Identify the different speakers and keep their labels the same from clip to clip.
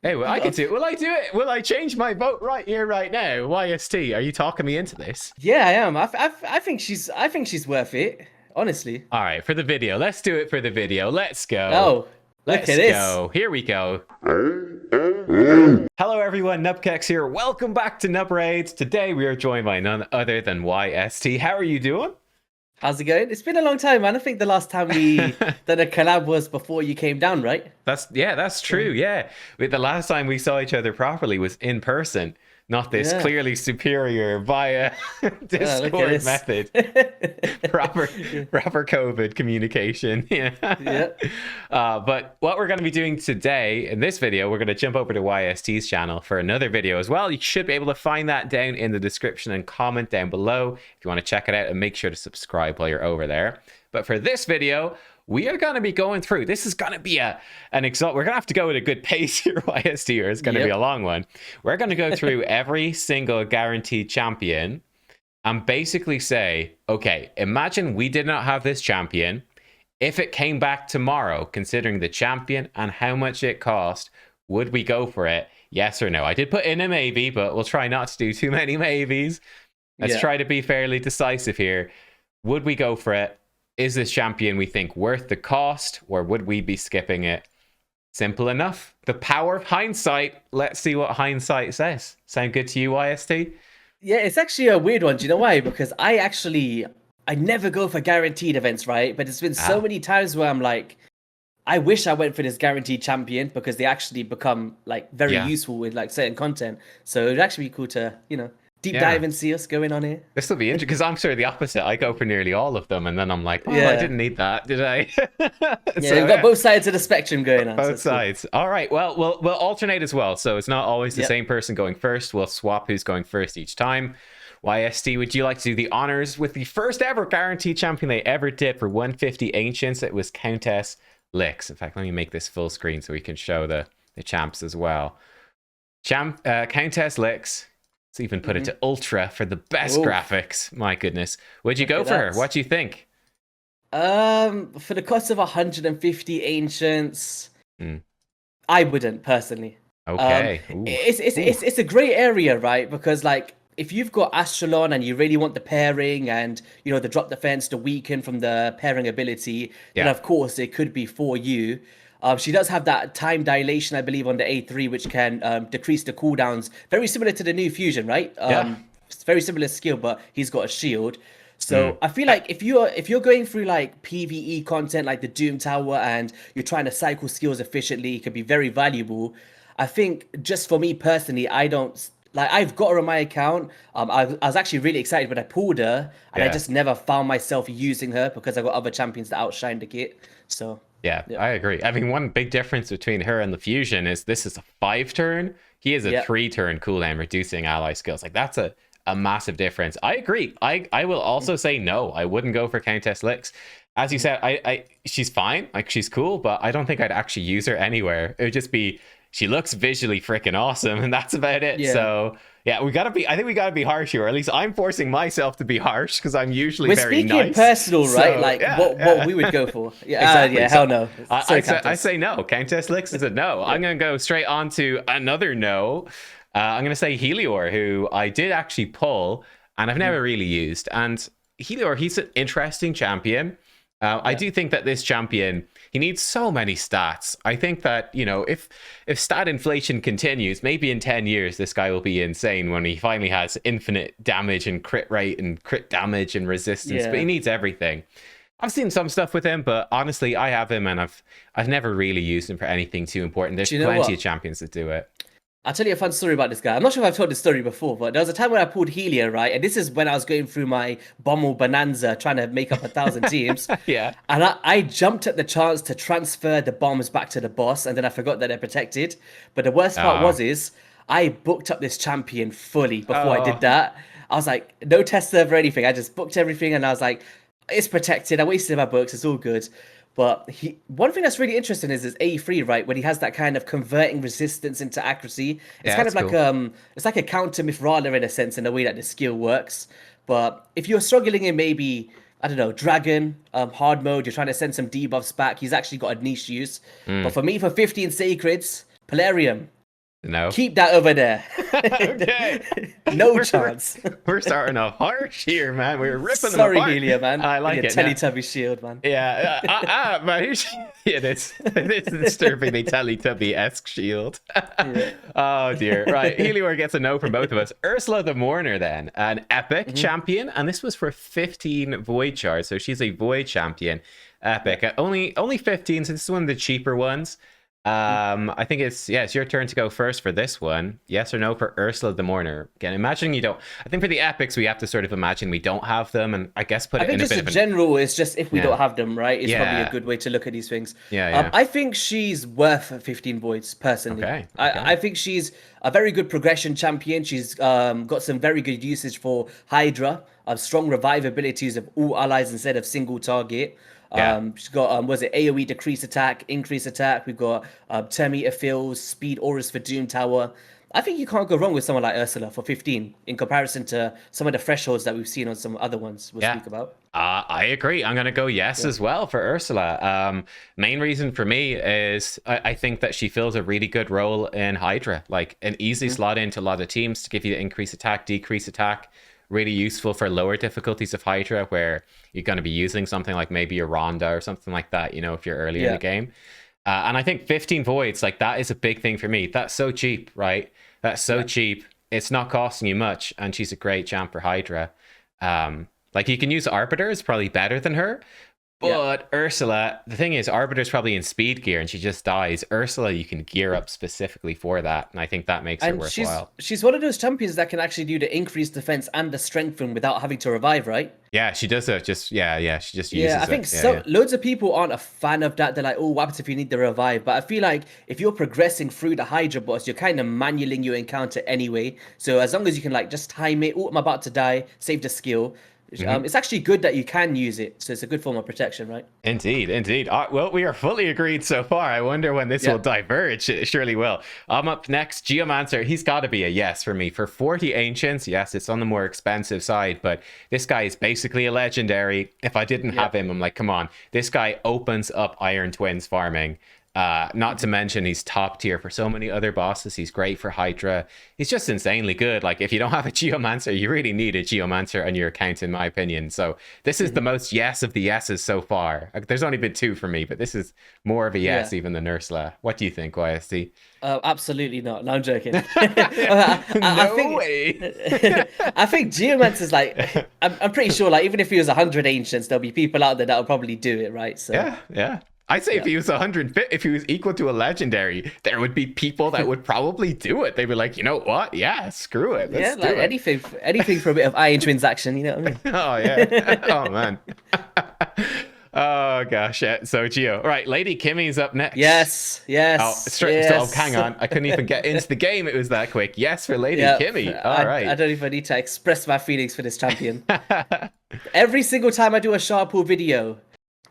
Speaker 1: Hey, well, I can do it. Will I do it? Will I change my vote right here, right now? YST, are you talking me into this?
Speaker 2: Yeah, I am. I think she's worth it. Honestly.
Speaker 1: All right, for the video. Let's do it for the video. Let's go.
Speaker 2: Oh, look
Speaker 1: Let's
Speaker 2: at this.
Speaker 1: go. Here we go. Hello everyone, Nubkex here. Welcome back to Nub Raids. Today we are joined by none other than YST. How are you doing?
Speaker 2: How's it going? It's been a long time, man. I think the last time we did a collab was before you came down, right?
Speaker 1: That's true. Yeah, the last time we saw each other properly was in person, not this clearly superior via Discord method. proper COVID communication. Yeah. But what we're going to be doing today in this video, we're going to jump over to YST's channel for another video as well. You should be able to find that down in the description and comment down below if you want to check it out, and make sure to subscribe while you're over there. But for this video, we are going to be going through. This is going to be an exalt. We're going to have to go at a good pace here, YST, or it's going to be a long one. We're going to go through every single guaranteed champion and basically say, okay, imagine we did not have this champion. If it came back tomorrow, considering the champion and how much it cost, would we go for it? Yes or no? I did put in a maybe, but we'll try not to do too many maybes. Let's try to be fairly decisive here. Would we go for it? Is this champion, we think, worth the cost, or would we be skipping it? Simple enough. The power of hindsight. Let's see what hindsight says. Sound good to you, YST?
Speaker 2: Yeah, it's actually a weird one. Do you know why? Because I never go for guaranteed events, right? But it's been so many times where I'm like, I wish I went for this guaranteed champion, because they actually become like very useful with like certain content. So it'd actually be cool to, deep dive and see us going on here.
Speaker 1: This will be interesting, because I'm sort of the opposite. I go for nearly all of them, and then I'm like, oh, I didn't need that, did I?
Speaker 2: We've got both sides of the spectrum going on.
Speaker 1: Both sides. Cool. All right, well, we'll alternate as well. So it's not always the same person going first. We'll swap who's going first each time. YST, would you like to do the honors with the first ever guaranteed champion they ever did for 150 Ancients? It was Countess Lix. In fact, let me make this full screen so we can show the champs as well. Countess Lix. Let's even put it to ultra for the best graphics. My goodness. Would you go for her? What do you think?
Speaker 2: For the cost of 150 Ancients, I wouldn't personally.
Speaker 1: Okay.
Speaker 2: It's a great area, right? Because like, if you've got Astralon and you really want the pairing and, the drop defense to weaken from the pairing ability, then of course it could be for you. She does have that time dilation, I believe, on the A3, which can decrease the cooldowns. Very similar to the new fusion, right? It's very similar skill, but he's got a shield. So I feel like if you're going through like PvE content like the Doom Tower and you're trying to cycle skills efficiently, it could be very valuable. I think just for me personally, I've got her on my account. I was actually really excited when I pulled her, and I just never found myself using her because I got other champions that outshine the kit. So
Speaker 1: yeah, I agree. I mean, one big difference between her and the fusion is this is a 5-turn. He is a 3-turn cooldown, reducing ally skills. Like, that's a massive difference. I agree. I will also say no. I wouldn't go for Countess Lix. As you said, she's fine. Like, she's cool, but I don't think I'd actually use her anywhere. It would just be, she looks visually freaking awesome, and that's about it. Yeah. So yeah, I think we gotta be harsh here, or at least I'm forcing myself to be harsh, because I'm usually very nice. We're speaking
Speaker 2: personal, right? So, like what we would go for. Yeah, exactly. Hell no.
Speaker 1: I say no. Countess Lix is a no. I'm gonna go straight on to another no. I'm gonna say Helior, who I did actually pull, and I've never really used. And Helior, he's an interesting champion. I do think that this champion, he needs so many stats. I think that, if stat inflation continues, maybe in 10 years, this guy will be insane when he finally has infinite damage and crit rate and crit damage and resistance, but he needs everything. I've seen some stuff with him, but honestly, I have him, and I've never really used him for anything too important. There's plenty of champions that do it.
Speaker 2: I'll tell you a fun story about this guy. I'm not sure if I've told this story before, but there was a time when I pulled Helior, right? And this is when I was going through my Bommel Bonanza, trying to make up 1,000 teams.
Speaker 1: Yeah.
Speaker 2: And I jumped at the chance to transfer the bombs back to the boss, and then I forgot that they're protected. But the worst part was I booked up this champion fully before I did that. I was like, no test server or anything. I just booked everything, and I was like, it's protected. I wasted my books. It's all good. But one thing that's really interesting is his A3, right? When he has that kind of converting resistance into accuracy. It's kind of like cool. It's like a counter Mithrala in a sense, in the way that the skill works. But if you're struggling in maybe, I don't know, Dragon, hard mode, you're trying to send some debuffs back, he's actually got a niche use. But for me, for 15 Sacreds, Polarium,
Speaker 1: No.
Speaker 2: Keep that over there.
Speaker 1: Okay.
Speaker 2: No chance.
Speaker 1: We're starting off harsh here, man. We're ripping them
Speaker 2: Sorry,
Speaker 1: apart.
Speaker 2: Helior, man.
Speaker 1: I like it.
Speaker 2: Teletubby shield, man.
Speaker 1: Yeah. Man, yeah, this disturbingly Teletubby-esque shield.
Speaker 2: Yeah.
Speaker 1: Oh, dear. Right. Helior gets a no from both of us. Ursula the Mourner, then. An epic champion. And this was for 15 Void shards. So she's a Void champion. Epic. Only 15, so this is one of the cheaper ones. I think it's your turn to go first for this one. Yes or no for Ursula the Mourner? Again, imagining you don't. I think for the epics, we have to sort of imagine we don't have them, and I guess put it in a bit of
Speaker 2: I think just in general, it's just if we don't have them, right? It's probably a good way to look at these things.
Speaker 1: Yeah.
Speaker 2: I think she's worth 15 voids, personally.
Speaker 1: Okay.
Speaker 2: I think she's a very good progression champion. She's got some very good usage for Hydra, strong revive abilities of all allies instead of single target. She's got was it AoE decrease attack, increase attack. We've got Termeter fills, speed auras for Doom Tower. I think you can't go wrong with someone like Ursula for 15 in comparison to some of the thresholds that we've seen on some other ones we'll speak about.
Speaker 1: I agree. I'm going to go yes as well for Ursula. Main reason for me is I think that she fills a really good role in Hydra, like an easy slot into a lot of teams to give you the increase attack, decrease attack. Really useful for lower difficulties of Hydra, where you're going to be using something like maybe a Rhonda or something like that, you know, if you're early in the game. And I think 15 voids, like that is a big thing for me. That's so cheap, right? That's so cheap. It's not costing you much, and she's a great champ for Hydra. Like you can use Arbiter, is probably better than her. But Ursula, the thing is, Arbiter's probably in speed gear and she just dies. Ursula, you can gear up specifically for that, and I think that makes her worthwhile.
Speaker 2: She's one of those champions that can actually do the increased defense and the strengthen without having to revive, right?
Speaker 1: Yeah, she does it. She just uses it.
Speaker 2: I think loads of people aren't a fan of that. They're like, oh, what happens if you need the revive? But I feel like if you're progressing through the Hydra boss, you're kind of manualing your encounter anyway. So as long as you can like just time it, oh, I'm about to die, save the skill. It's actually good that you can use it, so it's a good form of protection, right?
Speaker 1: Indeed. Well, we are fully agreed so far. I wonder when this will diverge. It surely will. I'm up next. Geomancer, he's got to be a yes for me. For 40 Ancients, yes, it's on the more expensive side, but this guy is basically a legendary. If I didn't have him, I'm like, come on. This guy opens up Iron Twins farming. Not to mention he's top tier for so many other bosses. He's great for Hydra. He's just insanely good. Like if you don't have a Geomancer, you really need a Geomancer on your account, in my opinion. So this is the most yes of the yeses so far. Like, there's only been 2 for me, but this is more of a yes even than Ursula. What do you think, YST?
Speaker 2: Absolutely not. No, I'm joking.
Speaker 1: No way.
Speaker 2: I think Geomancer's like, I'm pretty sure like even if he was 100 Ancients, there'll be people out there that will probably do it, right? So
Speaker 1: yeah. I'd say if he was 150, if he was equal to a legendary, there would be people that would probably do it. They'd be like, you know what? Yeah, screw it. Let's do it.
Speaker 2: anything for a bit of Iron Twins action, you know what I mean?
Speaker 1: Oh, yeah. Oh, man. Oh, gosh. Yeah. So, Geo. Right, Lady Kimi's up next.
Speaker 2: Yes.
Speaker 1: So, hang on. I couldn't even get into the game. It was that quick. Yes for Lady Kimi. All right.
Speaker 2: I don't even need to express my feelings for this champion. Every single time I do a Sharpool video,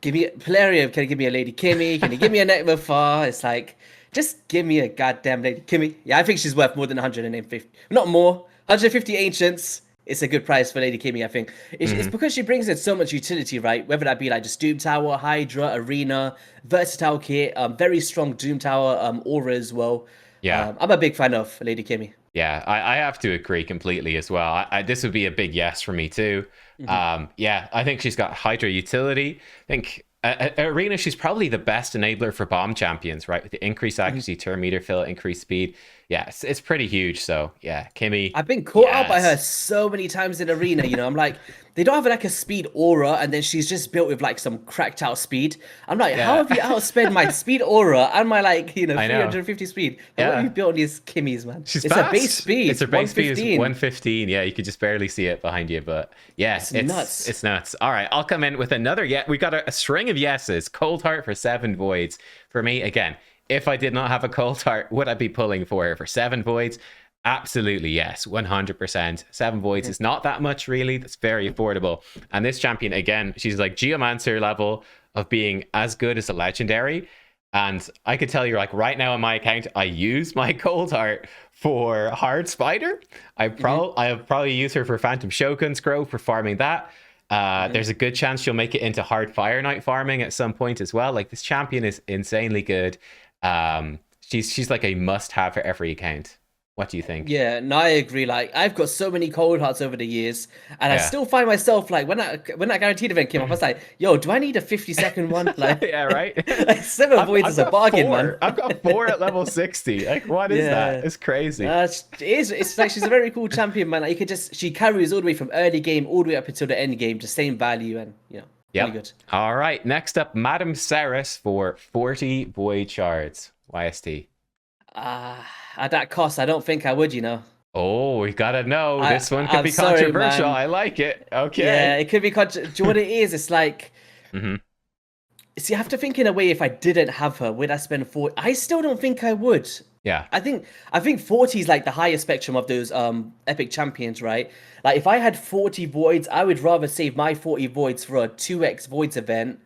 Speaker 2: give me Pelaria, can you give me a Lady Kimi? Can you give me a Nekhret? It's like, just give me a goddamn Lady Kimi. Yeah, I think she's worth more than 150. Not more. 150 Ancients. It's a good price for Lady Kimi, I think. It's because she brings in so much utility, right? Whether that be like just Doom Tower, Hydra, Arena, versatile kit, very strong Doom Tower aura as well.
Speaker 1: Yeah.
Speaker 2: I'm a big fan of Lady Kimi.
Speaker 1: Yeah, I have to agree completely as well. This would be a big yes for me too. I think she's got Hydra utility. I think Arena, she's probably the best enabler for bomb champions, right? With the increased accuracy, turn meter fill, increased speed. Yeah, it's pretty huge. So yeah, Kimi.
Speaker 2: I've been caught out by her so many times in Arena. You know, I'm like, they don't have like a speed aura, and then she's just built with like some cracked out speed. I'm like, how have you outspent my speed aura and my 350 speed? What have you built on these Kimis, man?
Speaker 1: She's
Speaker 2: it's
Speaker 1: fast.
Speaker 2: A base speed.
Speaker 1: It's her base speed is 115. Yeah, you could just barely see it behind you, but yeah, it's
Speaker 2: nuts.
Speaker 1: It's nuts. All right, I'll come in with another. Yeah, we got a string of yeses. Coldheart for 7 voids. For me, again, if I did not have a Coldheart, would I be pulling for her for 7 voids? Absolutely, yes, 100%. 7 voids is not that much, really. That's very affordable. And this champion, again, she's like Geomancer level of being as good as a legendary. And I could tell you, like, right now on my account, I use my Coldheart for Hard Spider. I'll probably use her for Phantom Shogun's Grove for farming that. There's a good chance she'll make it into Hard Fire Knight farming at some point as well. Like, this champion is insanely good. she's like a must-have for every account. What do you think?
Speaker 2: Yeah, no, I agree. Like, I've got so many Coldhearts over the years, and I still find myself like when that guaranteed event came up, I was like, "Yo, do I need a 50-second one?" Like,
Speaker 1: yeah, right.
Speaker 2: Like 7 voids is a bargain, man.
Speaker 1: I've got 4 at level 60. Like, what is that? It's crazy.
Speaker 2: It's like she's a very cool champion, man. Like, she carries all the way from early game all the way up until the end game, just same value, and really good.
Speaker 1: All right, next up, Madame Serris for 40 void shards. YST.
Speaker 2: At that cost, I don't think I would,
Speaker 1: Oh, we gotta know. This one could be controversial. I like it. Okay.
Speaker 2: Yeah, it could be controversial. Do you know what it is? It's like, see, you have to think in a way, if I didn't have her, would I spend 40? I still don't think I would.
Speaker 1: Yeah.
Speaker 2: I think 40 is like the highest spectrum of those epic champions, right? Like, if I had 40 voids, I would rather save my 40 voids for a 2x voids event,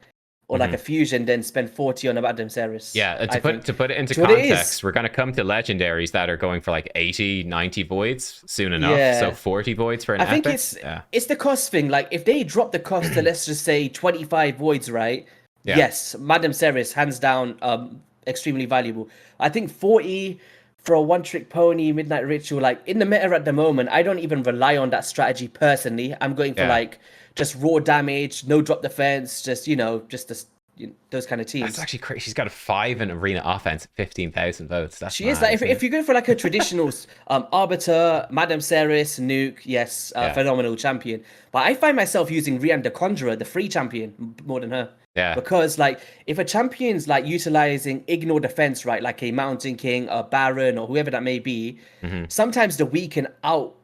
Speaker 2: or like a fusion, then spend 40 on a Madame Serris.
Speaker 1: Yeah, to put it into context, we're going to come to legendaries that are going for like 80, 90 voids soon enough. Yeah. So 40 voids for an epic.
Speaker 2: I think it's the cost thing. Like, if they drop the cost to, let's just say, 25 voids, right? Yeah. Yes, Madame Serris, hands down, extremely valuable. I think 40 for a one-trick pony, Midnight Ritual, like, in the meta at the moment, I don't even rely on that strategy personally. I'm going for, like, just raw damage, no drop defense, just those kind of teams.
Speaker 1: That's actually crazy. She's got a 5 in arena offense, 15,000 votes. That's
Speaker 2: she is like, if you go for like a traditional Arbiter, Madame Serris, Nuke, yes, phenomenal champion. But I find myself using Rian the Conjurer, the free champion, more than her.
Speaker 1: Yeah.
Speaker 2: Because like, if a champion's like utilizing ignore defense, right, like a Mountain King, a Baron, or whoever that may be, sometimes the weaken out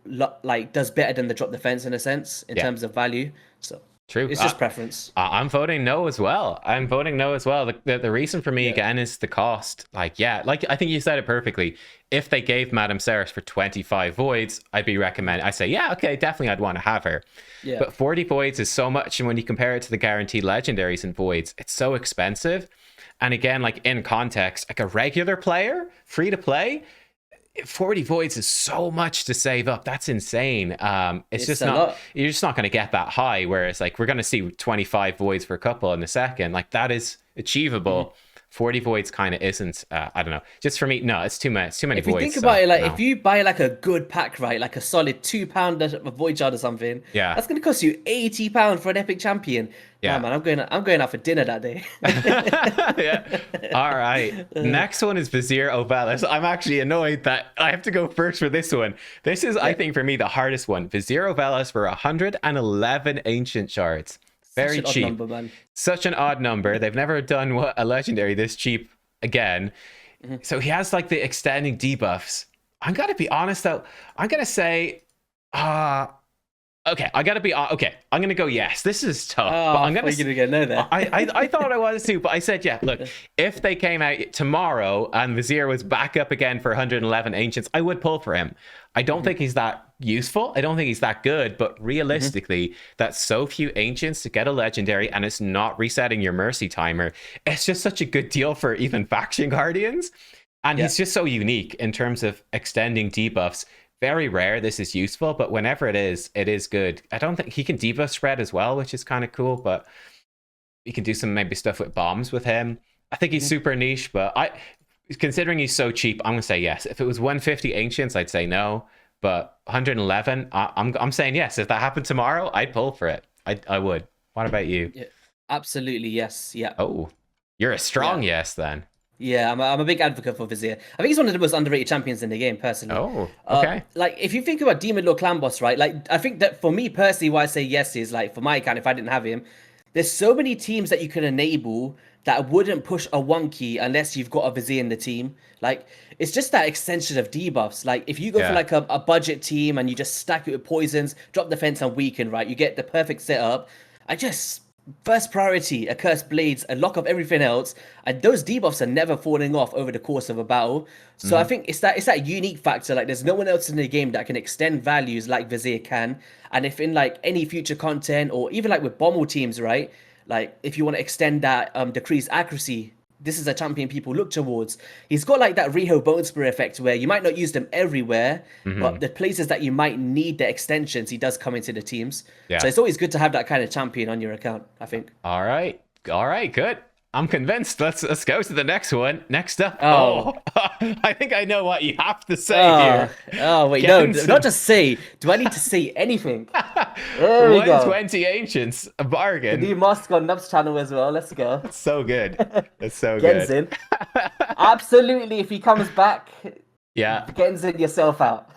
Speaker 2: does better than the drop defense in a sense in terms of value. So
Speaker 1: true,
Speaker 2: it's just preference.
Speaker 1: I'm voting no as well. The reason for me again is the cost. Like I think you said it perfectly. If they gave Madame Serris for 25 voids, I'd be recommending. I say definitely I'd want to have her. Yeah. But 40 voids is so much, and when you compare it to the guaranteed legendaries in voids, it's so expensive. And again, like in context, like a regular player, free to play, 40 voids is so much to save up. That's insane. It's just not, you're just not going to get that high. Whereas like we're going to see 25 voids for a couple in a second. Like that is achievable. 40 voids kind of isn't. I don't know. Just for me, no, it's too many. If you
Speaker 2: think about it, like if you buy like a good pack, right, like a solid £2 of void shard or something, that's going to cost you £80 for an epic champion. Yeah, man, I'm going out for dinner that day.
Speaker 1: Yeah. All right. Next one is Vizier Ovelis. I'm actually annoyed that I have to go first for this one. This is, I think, for me, the hardest one. Vizier Ovelis for 111 ancient shards. Very cheap. Number, man. Such an odd number. They've never done a legendary this cheap again. So he has like the extending debuffs. I'm gonna be honest though. I'm gonna say, okay. I'm gonna go yes. This is tough. But I'm gonna
Speaker 2: get no there.
Speaker 1: I thought I was too, but I said yeah. Look, if they came out tomorrow and Vizier was back up again for 111 ancients, I would pull for him. I don't think he's that useful. I don't think he's that good, but realistically, that's so few ancients to get a legendary, and it's not resetting your mercy timer. It's just such a good deal for even faction guardians, and he's just so unique in terms of extending debuffs. Very rare this is useful, but whenever it is good. I don't think he can debuff spread as well, which is kind of cool, but you can do some maybe stuff with bombs with him. I think he's super niche, but considering he's so cheap, I'm gonna say yes. If it was 150 ancients, I'd say no. But 111, I'm saying yes. If that happened tomorrow, I'd pull for it. I would. What about you?
Speaker 2: Yeah, absolutely yes. Yeah.
Speaker 1: Oh, you're a strong yes then.
Speaker 2: Yeah, I'm a big advocate for Vizier. I think he's one of the most underrated champions in the game, personally.
Speaker 1: Oh, okay.
Speaker 2: Like, if you think about Demon Lord Clan Boss, right? Like, I think that for me personally, why I say yes is, like, for my account, if I didn't have him, there's so many teams that you can enable that wouldn't push a wonky unless you've got a Vizier in the team. Like, it's just that extension of debuffs. Like, if you go for like a budget team and you just stack it with poisons, drop defense and weaken, right? You get the perfect setup. First priority, Accursed Blades, a lock of everything else, and those debuffs are never falling off over the course of a battle. So I think it's that unique factor. Like, there's no one else in the game that can extend values like Vizier can. And if in like any future content, or even like with Bommel teams, right? Like, if you want to extend that decreased accuracy, this is a champion people look towards. He's got like that Riho Bonespear effect where you might not use them everywhere, but the places that you might need the extensions, he does come into the teams. Yeah. So it's always good to have that kind of champion on your account, I think.
Speaker 1: All right, good. I'm convinced. Let's go to the next one. Next up.
Speaker 2: Oh.
Speaker 1: I think I know what you have to say here.
Speaker 2: Oh, wait,
Speaker 1: Genzin.
Speaker 2: no, not just say. Do I need to say anything? There we go.
Speaker 1: 120 Ancients, a bargain.
Speaker 2: The new mask on Nub's channel as well. Let's go.
Speaker 1: That's so good. That's so good.
Speaker 2: Genzin. Absolutely, if he comes back,
Speaker 1: yeah.
Speaker 2: Genzin yourself out.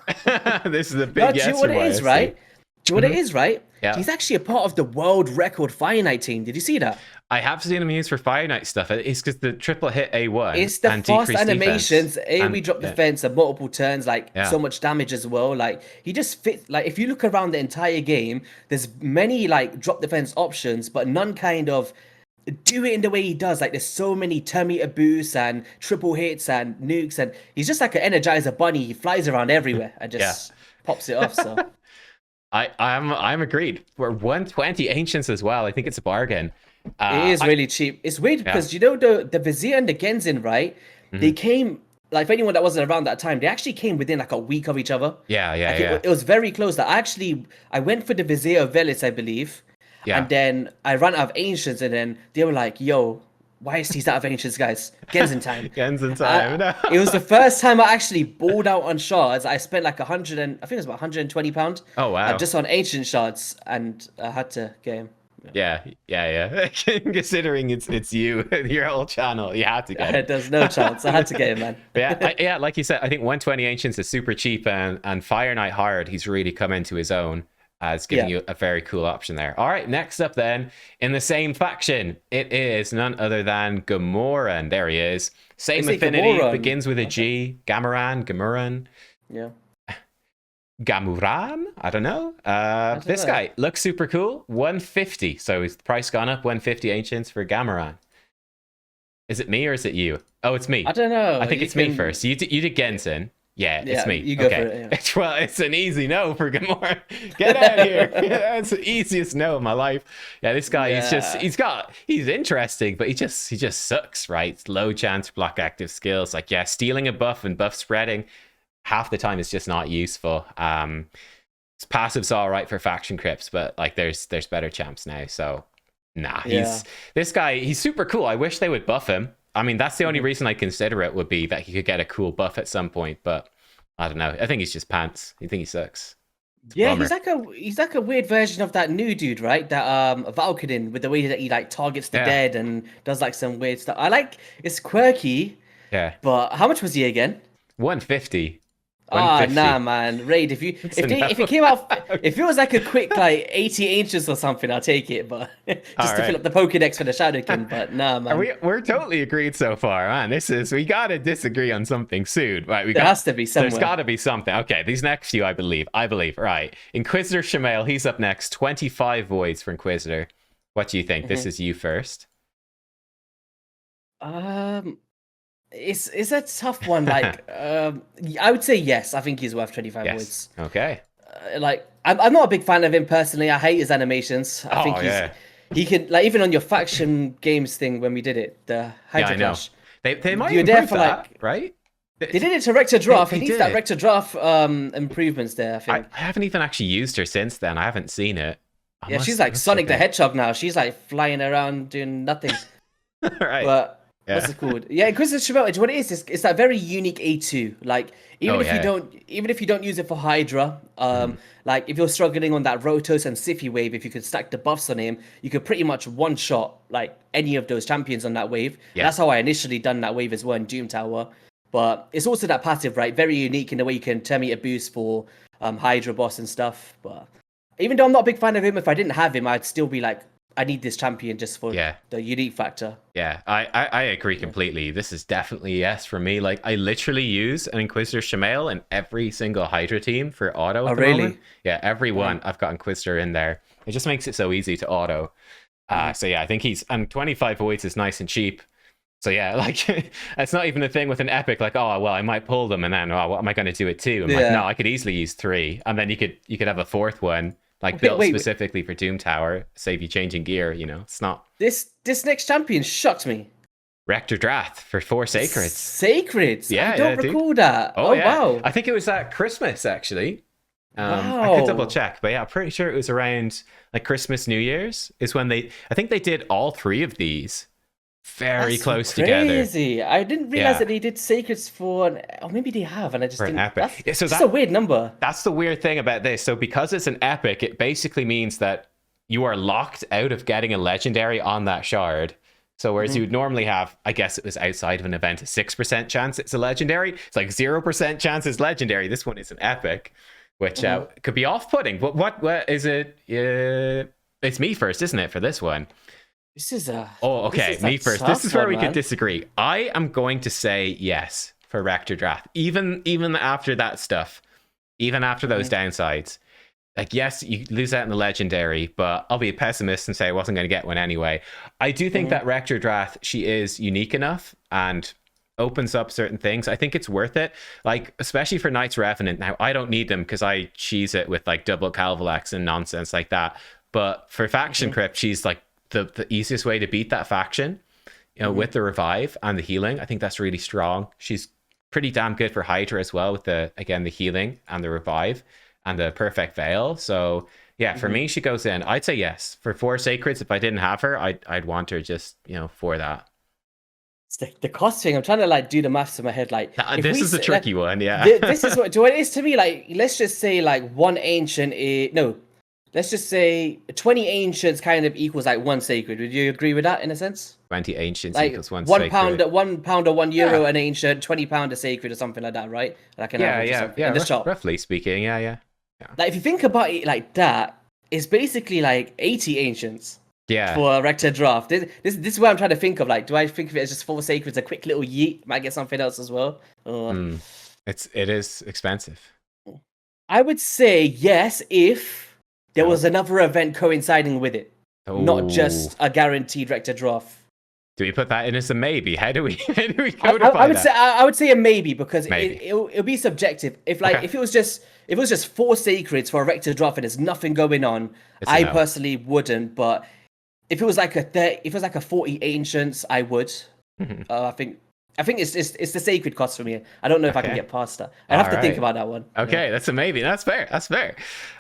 Speaker 1: This is a big
Speaker 2: Do you know what it is, right? Do you know what it is, right?
Speaker 1: Yeah.
Speaker 2: He's actually a part of the world record Fire Knight team. Did you see that?
Speaker 1: I have seen him used for Fire Knight stuff. It's because the triple hit A1.
Speaker 2: It's the
Speaker 1: and
Speaker 2: fast
Speaker 1: decreased
Speaker 2: animations,
Speaker 1: defense.
Speaker 2: AoE drop defense, and multiple turns, like so much damage as well. Like he just fits. Like if you look around the entire game, there's many like drop defense options, but none kind of do it in the way he does. Like there's so many turn meter boosts and triple hits and nukes, and he's just like an Energizer bunny. He flies around everywhere and just pops it off. So
Speaker 1: I'm agreed. We're 120 Ancients as well. I think it's a bargain.
Speaker 2: It is really cheap. It's weird because you know the Vizier and the Genzin, right? They came like for anyone that wasn't around that time, they actually came within like a week of each other. It was very close. That I went for the Vizier Ovelis, I believe. Yeah. And then I ran out of Ancients, and then they were like, "Yo, why is he out of Ancients, guys? Genzin time."
Speaker 1: Genzin time.
Speaker 2: It was the first time I actually balled out on shards. I spent like I think it was about £120.
Speaker 1: Oh wow!
Speaker 2: Just on Ancient shards, and I had to get him.
Speaker 1: Yeah. Considering it's you, your whole channel, you had to get it.
Speaker 2: There's no chance. I had to get him, man.
Speaker 1: But like you said, I think 120 Ancients is super cheap, and Fire Knight Hard, he's really come into his own as giving you a very cool option there. All right, next up then, in the same faction, it is none other than Gamuran. There he is. Same affinity, Gamuran? Begins with a G. Gamuran. Yeah. Gamuran? I don't know. This guy looks super cool. 150. So his price gone up. 150 Ancients for Gamuran. Is it me or is it you? Oh, it's me.
Speaker 2: I don't know.
Speaker 1: I think it's me first. You did Genzin. Yeah, it's me.
Speaker 2: You go for it. Yeah.
Speaker 1: Well, it's an easy no for Gamuran. Get out of here. That's the easiest no in my life. Yeah, this guy, he's interesting, but he just sucks, right? Low chance block active skills. Like, stealing a buff and buff spreading. Half the time it's just not useful. His passive's all right for faction crypts, but like there's better champs now. So this guy, he's super cool. I wish they would buff him. I mean, that's the only reason I consider it would be that he could get a cool buff at some point, but I don't know. I think he's just pants. I think he sucks.
Speaker 2: He's like a weird version of that new dude, right? That Valkyrin, with the way that he like targets the dead and does like some weird stuff. It's quirky. Yeah. But how much was he again?
Speaker 1: 150.
Speaker 2: Nah, man. Raid, if it came out, if it was like a quick like 80 Ancients or something, I'll take it. But just to fill up the Pokédex for the Shadowkin. But nah, man.
Speaker 1: We're totally agreed so far, man. We gotta disagree on something soon, right?
Speaker 2: There has to be somewhere.
Speaker 1: There's gotta be something. Okay, these next few, I believe. Right. Inquisitor Shamael, he's up next. 25 voids for Inquisitor. What do you think? This is you first.
Speaker 2: It's a tough one. Like, I would say yes. I think he's worth 25 voids.
Speaker 1: Okay.
Speaker 2: I'm not a big fan of him personally. I hate his animations. I think he can, like, even on your faction games thing when we did it, the Hydra Clash.
Speaker 1: They might improve that, right?
Speaker 2: They did it to Rector Drath. He needs that Rector Drath improvements there, I think.
Speaker 1: I haven't even actually used her since then. I haven't seen it.
Speaker 2: She's like Sonic the Hedgehog now. She's like flying around doing nothing.
Speaker 1: Right.
Speaker 2: But what's it called? Yeah, Inquisitor Shamael, what it is, it's that very unique A2. Like, even if you don't use it for Hydra, like if you're struggling on that Rotos and Siphi wave, if you could stack the buffs on him, you could pretty much one-shot like any of those champions on that wave. Yeah. That's how I initially done that wave as well in Doom Tower. But it's also that passive, right? Very unique in the way you can turn meter boost for Hydra boss and stuff. But even though I'm not a big fan of him, if I didn't have him, I'd still be like, I need this champion just for the unique factor. Yeah,
Speaker 1: I agree completely. This is definitely yes for me. Like, I literally use an Inquisitor Shamael in every single Hydra team for auto. Moment. Yeah, every one I've got Inquisitor in there. It just makes it so easy to auto. So yeah, I think and 25 voids is nice and cheap. So yeah, like it's not even a thing with an epic. Like, oh well, I might pull them, and then what am I going to do it too? I'm like, no, I could easily use 3, and then you could have a 4th one. Like, built specifically for Doom Tower, save you changing gear, it's not...
Speaker 2: This next champion shocked me.
Speaker 1: Rector Drath for 4 Sacreds.
Speaker 2: Sacreds? Yeah, I don't recall that. Oh, wow.
Speaker 1: I think it was at Christmas, actually. I could double check, but yeah, I'm pretty sure it was around like Christmas, New Year's is when I think they did all 3 of these very close
Speaker 2: crazy.
Speaker 1: together.
Speaker 2: I didn't realize that they did sacreds or maybe they have, and I just didn't.
Speaker 1: Epic.
Speaker 2: That's a weird number.
Speaker 1: That's the weird thing about this. So because it's an epic, it basically means that you are locked out of getting a legendary on that shard. So whereas you would normally have, I guess it was outside of an event, a 6% chance it's a legendary. It's like 0% chance it's legendary. This one is an epic, which could be off-putting. But what is it? It's me first, isn't it, for this one?
Speaker 2: This is a...
Speaker 1: Oh, okay, me first. This is where we could disagree. I am going to say yes for Rector Drath. Even after that stuff, even after those downsides. Like, yes, you lose out in the legendary, but I'll be a pessimist and say I wasn't going to get one anyway. I do think that Rector Drath, she is unique enough and opens up certain things. I think it's worth it. Like, especially for Knights Revenant. Now, I don't need them because I cheese it with like double Calvalax and nonsense like that. But for Faction Crypt, she's like the easiest way to beat that faction, you know, with the revive and the healing. I think that's really strong. She's pretty damn good for Hydra as well with the healing and the revive and the perfect veil. So yeah, for me, she goes in. I'd say yes for 4 sacreds. If I didn't have her, I'd want her just, you know, for that.
Speaker 2: It's the cost thing. I'm trying to like do the maths in my head. Like
Speaker 1: this is a tricky one. Yeah,
Speaker 2: this is what it is to me. Like, let's just say like 1 ancient let's just say 20 ancients kind of equals like 1 sacred. Would you agree with that in a sense?
Speaker 1: 20 ancients
Speaker 2: like
Speaker 1: equals 1
Speaker 2: £1
Speaker 1: sacred.
Speaker 2: £1 or €1 an ancient, £20 a sacred or something like that, right? Like an in the shop.
Speaker 1: Roughly speaking, yeah.
Speaker 2: Like if you think about it like that, it's basically like 80 ancients.
Speaker 1: Yeah.
Speaker 2: For Rector Drath. This is what I'm trying to think of. Like, do I think of it as just 4 sacreds, a quick little yeet? Might get something else as well.
Speaker 1: It is expensive.
Speaker 2: I would say yes if there was another event coinciding with it, not just a guaranteed Rector Drath.
Speaker 1: Do we put that in as a maybe? How do we codify
Speaker 2: I would say a maybe because it'll be subjective. If it was just 4 sacreds for a Rector Drath and there's nothing going on, I personally wouldn't. But if it was like a 40 ancients, I would. I think it's the sacred cost for me. I don't know if I can get past that. I have to think about that one.
Speaker 1: Okay, that's a maybe. That's fair. Yeah.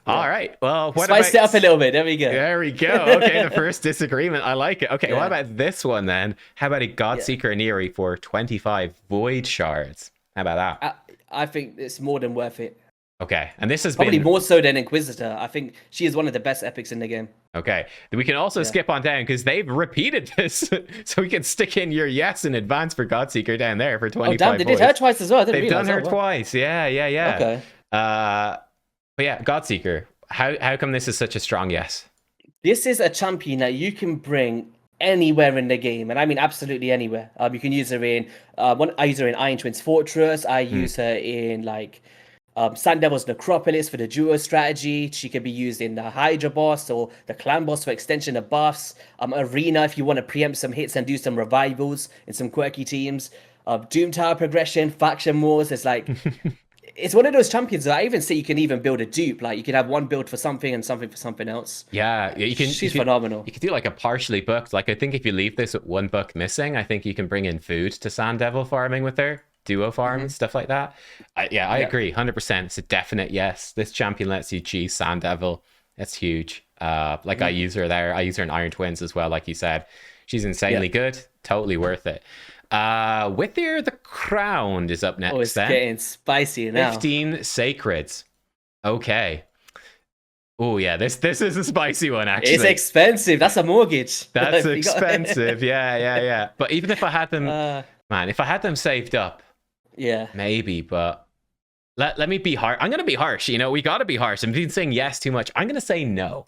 Speaker 1: All right. Well, what
Speaker 2: Spice it up a little bit. There we go.
Speaker 1: Okay, the first disagreement. I like it. Okay, what about this one then? How about a Godseeker Aniri for 25 Void Shards? How about that?
Speaker 2: I think it's more than worth it.
Speaker 1: Okay, and this has
Speaker 2: probably more so than Inquisitor. I think she is one of the best epics in the game.
Speaker 1: Okay, we can also skip on down because they've repeated this, so we can stick in your yes in advance for Godseeker down there for 25.
Speaker 2: Oh damn, they did her twice as well.
Speaker 1: They've done her twice. Yeah.
Speaker 2: Okay.
Speaker 1: But yeah, Godseeker. How come this is such a strong yes?
Speaker 2: This is a champion that you can bring anywhere in the game, and I mean absolutely anywhere. You can use her in. I use her in Iron Twins Fortress. I use her in like. Sand Devil's Necropolis for the duo strategy. She can be used in the Hydra boss or the clan boss for extension of buffs. Arena if you want to preempt some hits and do some revivals in some quirky teams. Doom Tower progression, faction wars. It's like it's one of those champions that I even say you can even build a dupe. Like you can have one build for something and something for something else.
Speaker 1: Yeah, you can.
Speaker 2: She's phenomenal.
Speaker 1: You can do like a partially booked. Like I think if you leave this with 1 book missing, I think you can bring in food to Sand Devil farming with her. Duo farm and stuff like that. I agree 100%. It's a definite yes. This champion lets you cheese Sand Devil. That's huge. I use her there. I use her in Iron Twins as well, like you said. She's insanely good. Totally worth it. Vizier the Crowned is up next.
Speaker 2: Oh, it's getting spicy now.
Speaker 1: 15 sacreds. Okay. Oh yeah, this is a spicy one actually.
Speaker 2: It's expensive. That's a mortgage.
Speaker 1: That's expensive. Yeah. But even if I had them, if I had them saved up, maybe. But let me be harsh. I'm gonna be harsh. You know, we gotta be harsh. I've been saying yes too much. I'm gonna say no.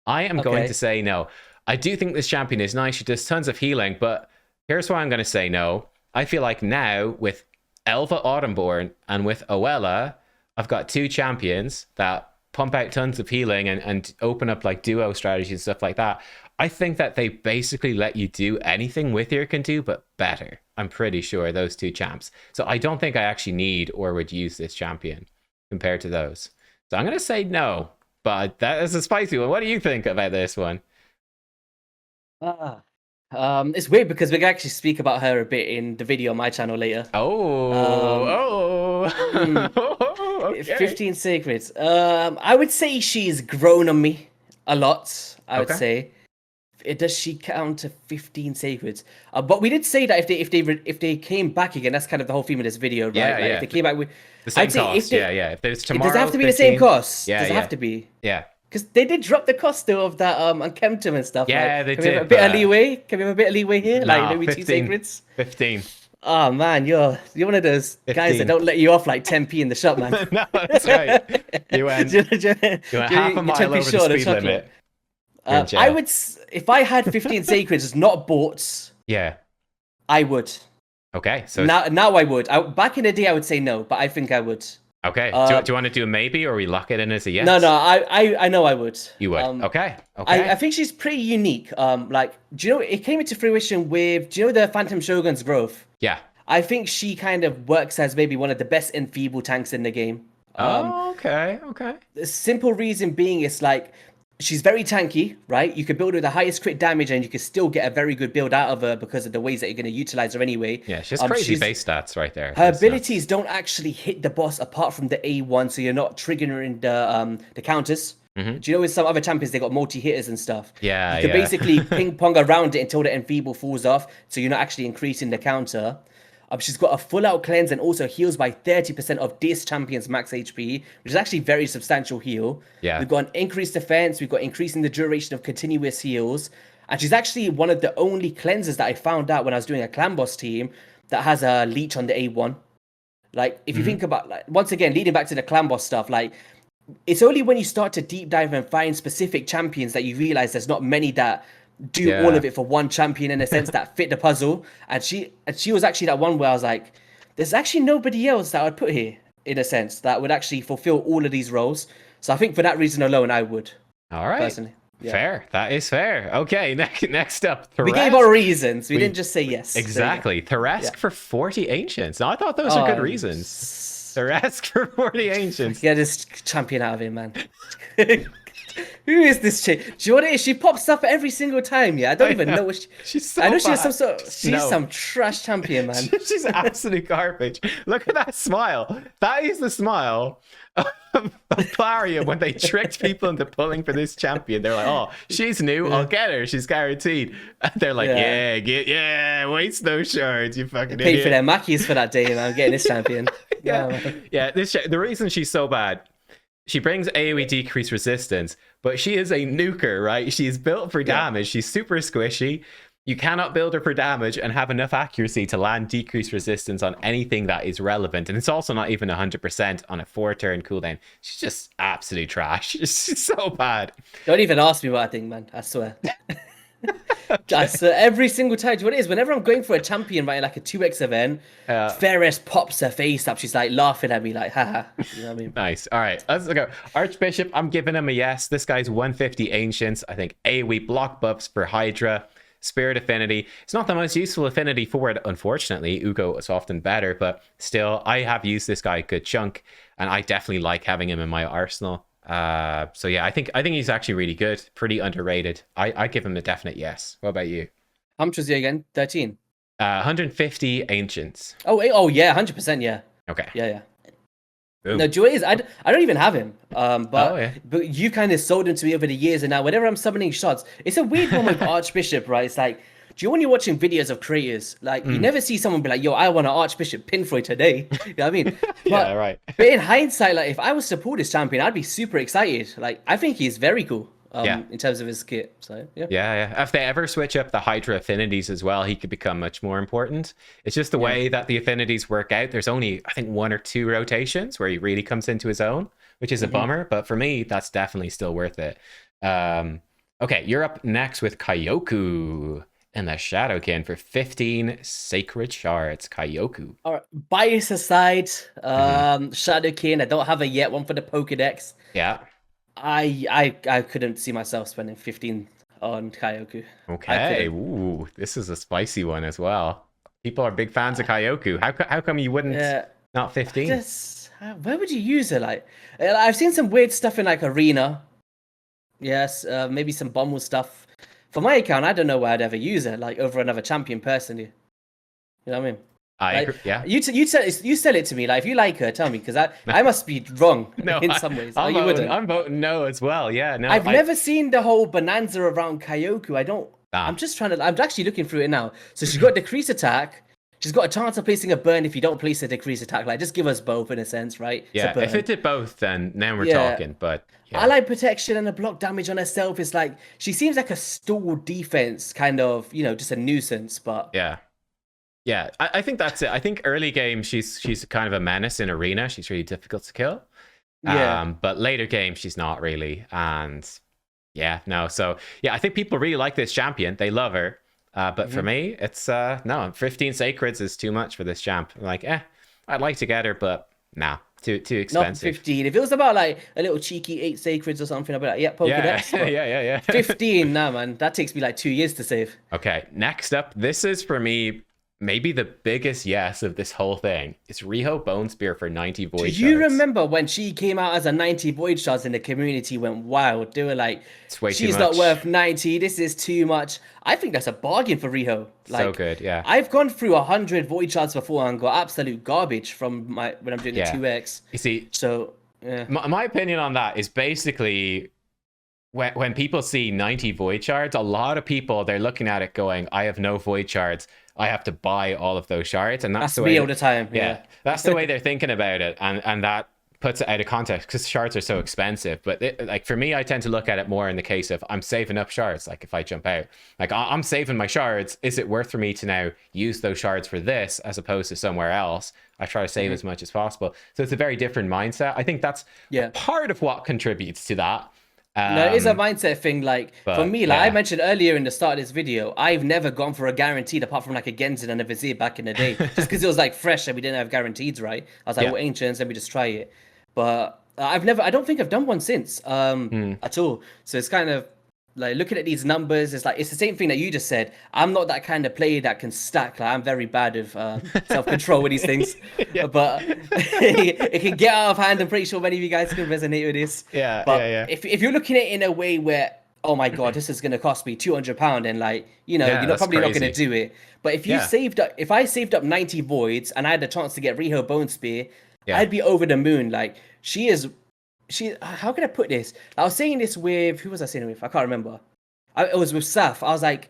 Speaker 1: I am going to say no. I do think this champion is nice. She does tons of healing, but here's why I'm gonna say no. I feel like now with Elva Autumnborn and with Oella, I've got 2 champions that pump out tons of healing and open up like duo strategies and stuff like that. I think that they basically let you do anything Vizier can do, but better. I'm pretty sure those 2 champs. So I don't think I actually need or would use this champion compared to those. So I'm going to say no, but that is a spicy one. What do you think about this one?
Speaker 2: It's weird because we can actually speak about her a bit in the video on my channel later.
Speaker 1: Okay.
Speaker 2: 15 sacreds. I would say she's grown on me a lot. I would say. Does she count to 15 sacreds? But we did say that if they came back again, that's kind of the whole theme of this video, right?
Speaker 1: Yeah,
Speaker 2: like,
Speaker 1: yeah.
Speaker 2: If they came back with
Speaker 1: the same
Speaker 2: I'd say
Speaker 1: cost.
Speaker 2: if they,
Speaker 1: If there's tomorrow,
Speaker 2: does it have to be
Speaker 1: 15,
Speaker 2: the same cost?
Speaker 1: Yeah,
Speaker 2: does it have to be?
Speaker 1: Yeah.
Speaker 2: Because they did drop the cost though of that Akemtum and stuff.
Speaker 1: Yeah,
Speaker 2: like,
Speaker 1: they
Speaker 2: can
Speaker 1: did.
Speaker 2: We have a bit of leeway? Can we have a bit of leeway here?
Speaker 1: No,
Speaker 2: like maybe
Speaker 1: 15,
Speaker 2: 2 sacreds?
Speaker 1: 15.
Speaker 2: Oh man, you're one of those
Speaker 1: 15.
Speaker 2: guys that don't let you off like 10p in the shop, man.
Speaker 1: No, that's right. You went half a mile over the speed limit.
Speaker 2: I would, if I had 15 sacreds not bought, I would.
Speaker 1: Okay, so
Speaker 2: now I would. Back in the day, I would say no, but I think I would.
Speaker 1: Okay, do you want to do a maybe, or we lock it in as a yes?
Speaker 2: No, I know I would.
Speaker 1: You would. Okay.
Speaker 2: I think she's pretty unique. Like, do you know, it came into fruition with, do you know the Phantom Shogun's growth?
Speaker 1: Yeah.
Speaker 2: I think she kind of works as maybe one of the best enfeeble tanks in the game.
Speaker 1: Okay.
Speaker 2: The simple reason being is like, she's very tanky, right? You could build her with the highest crit damage and you could still get a very good build out of her because of the ways that you're going to utilize her anyway.
Speaker 1: Yeah, she's crazy base stats right there.
Speaker 2: Her abilities don't actually hit the boss apart from the A1, so you're not triggering the counters.
Speaker 1: Mm-hmm.
Speaker 2: Do you know with some other champions, they got multi-hitters and stuff?
Speaker 1: Yeah,
Speaker 2: You can basically ping-pong around it until the enfeeble falls off, so you're not actually increasing the counter. She's got a full-out cleanse and also heals by 30% of this champion's max HP, which is actually very substantial heal.
Speaker 1: Yeah.
Speaker 2: We've got an increased defense, we've got increasing the duration of continuous heals, and she's actually one of the only cleansers that I found out when I was doing a clan boss team that has a leech on the A1. Like, if you think about, like, once again, leading back to the clan boss stuff, like, it's only when you start to deep dive and find specific champions that you realize there's not many that do all of it for one champion in a sense that fit the puzzle. And she was actually that one where I was like, there's actually nobody else that I'd put here in a sense that would actually fulfill all of these roles. So I think for that reason alone, I would.
Speaker 1: All right.
Speaker 2: Personally. Yeah.
Speaker 1: Fair. That is fair. Okay. Next up, Tarasque.
Speaker 2: We gave our reasons. We didn't just say yes.
Speaker 1: Exactly. Tarasque for 40 ancients. Now, I thought those are good reasons. Tarasque for 40 ancients.
Speaker 2: Get this champion out of here, man. Who is this chick? Do you know what it is? She pops up every single time. Yeah, I don't even know what
Speaker 1: she's so
Speaker 2: I know
Speaker 1: bad.
Speaker 2: she has some sort of, she's some trash champion, man.
Speaker 1: She's absolute garbage. Look at that smile. That is the smile of Claria when they tricked people into pulling for this champion. They're like, oh, she's new. I'll get her. She's guaranteed. And they're like, waste those shards, you fucking idiot.
Speaker 2: Paid for their mackies for that day, man. I'm getting this champion.
Speaker 1: The reason she's so bad, she brings AoE decrease resistance, but she is a nuker, right? She's built for damage. She's super squishy. You cannot build her for damage and have enough accuracy to land decreased resistance on anything that is relevant. And it's also not even 100% on a 4-turn cooldown. She's just absolute trash. She's so bad.
Speaker 2: Don't even ask me what I think, man. I swear. Every single time, do you know what it is? Whenever I'm going for a champion, right, like a 2x event, Serris pops her face up. She's like laughing at me, like, haha. You know what I mean?
Speaker 1: Nice. All right, let's go. Archbishop, I'm giving him a yes. This guy's 150 ancients. I think AoE block buffs for Hydra. Spirit affinity. It's not the most useful affinity for it, unfortunately. Ugo is often better, but still, I have used this guy a good chunk, and I definitely like having him in my arsenal. So yeah, I think he's actually really good. Pretty underrated. I give him a definite yes. What about you?
Speaker 2: How much was he again? 13.
Speaker 1: 150 ancients.
Speaker 2: Oh yeah, 100%. Yeah.
Speaker 1: Okay.
Speaker 2: Yeah.
Speaker 1: Boom.
Speaker 2: No, Joy is I don't even have him. But you kind of sold him to me over the years, and now whenever I'm summoning shots, it's a weird one with Archbishop, right? It's like, do you know when you're watching videos of creators, like you never see someone be like, yo, I want an Archbishop Pinthroy today. You know what I mean?
Speaker 1: Yeah, right.
Speaker 2: But in hindsight, like if I was to pull this champion, I'd be super excited. Like I think he's very cool. In terms of his kit. So
Speaker 1: yeah. If they ever switch up the Hydra affinities as well, he could become much more important. It's just the way that the affinities work out. There's only, I think, 1 or 2 rotations where he really comes into his own, which is a bummer. But for me, that's definitely still worth it. Okay, you're up next with Kyoku and the Shadowkin for 15 sacred shards. Kyoku.
Speaker 2: All right, bias aside, Shadowkin, I don't have a yet one for the Pokedex.
Speaker 1: Yeah.
Speaker 2: I couldn't see myself spending 15 on Kyoku.
Speaker 1: Okay, ooh, this is a spicy one as well. People are big fans of Kyoku. How come you wouldn't not 15?
Speaker 2: Where would you use her? Like, I've seen some weird stuff in like Arena. Yes, maybe some Bommel stuff. For my account, I don't know where I'd ever use her, like over another champion personally. You know what I mean?
Speaker 1: I
Speaker 2: like,
Speaker 1: agree, yeah.
Speaker 2: You sell it to me. Like if you like her, tell me, because I must be wrong in some ways.
Speaker 1: I'm voting no as well. Yeah, no.
Speaker 2: I've never seen the whole bonanza around Kyoku. I don't I'm actually looking through it now. So she's got decrease attack. She's got a chance of placing a burn if you don't place a decrease attack. Like, just give us both in a sense, right?
Speaker 1: Yeah, if it did both, then now we're talking. But
Speaker 2: ally protection and a block damage on herself is like, she seems like a stall defense kind of, just a nuisance. But
Speaker 1: yeah, I think that's it. I think early game she's kind of a menace in arena. She's really difficult to kill. But later game she's not really. And so I think people really like this champion. They love her. But for me, it's no, 15 sacreds is too much for this champ. I'm like, I'd like to get her, but nah, too expensive.
Speaker 2: Not 15. If it was about like a little cheeky 8 sacreds or something, I'd be like, Pokedex.
Speaker 1: Yeah.
Speaker 2: 15, nah, man, that takes me like 2 years to save.
Speaker 1: Okay, next up, this is for me maybe the biggest yes of this whole thing. It's Riho Bonespear for 90 void shards.
Speaker 2: Do you remember when she came out as a 90 void shards and the community went wild? They were like, she's not worth 90. This is too much. I think that's a bargain for Riho. Like,
Speaker 1: so good, yeah.
Speaker 2: I've gone through 100 void shards before and got absolute garbage from when I'm doing the 2x.
Speaker 1: You see,
Speaker 2: so
Speaker 1: my opinion on that is basically when people see 90 void shards, a lot of people, they're looking at it going, I have no void shards. I have to buy all of those shards, and that's the way
Speaker 2: me all the time.
Speaker 1: Yeah, that's the way they're thinking about it, and that puts it out of context because shards are so expensive. But like for me, I tend to look at it more in the case of I'm saving up shards. Like if I jump out, like I'm saving my shards. Is it worth for me to now use those shards for this as opposed to somewhere else? I try to save as much as possible. So it's a very different mindset. I think that's part of what contributes to that.
Speaker 2: No, it is a mindset thing. Like for me, like I mentioned earlier in the start of this video, I've never gone for a guaranteed apart from like a Genzin and a Vizier back in the day, just because it was like fresh and we didn't have guaranteeds, right? I was like, well, ancients, let me just try it. But I don't think I've done one since at all. So it's kind of like looking at these numbers, it's like it's the same thing that you just said. I'm not that kind of player that can stack. Like I'm very bad with self-control with these things. But it can get out of hand. I'm pretty sure many of you guys can resonate with this. But if you're looking at it in a way where, oh my god, this is going to cost me £200, and like you're probably not going to do it. But if you if I saved up 90 voids and I had the chance to get Riho Bonespear, I'd be over the moon. Like how can I put this? I was saying this with, who was I saying it with? I can't remember. It was with Saf. I was like,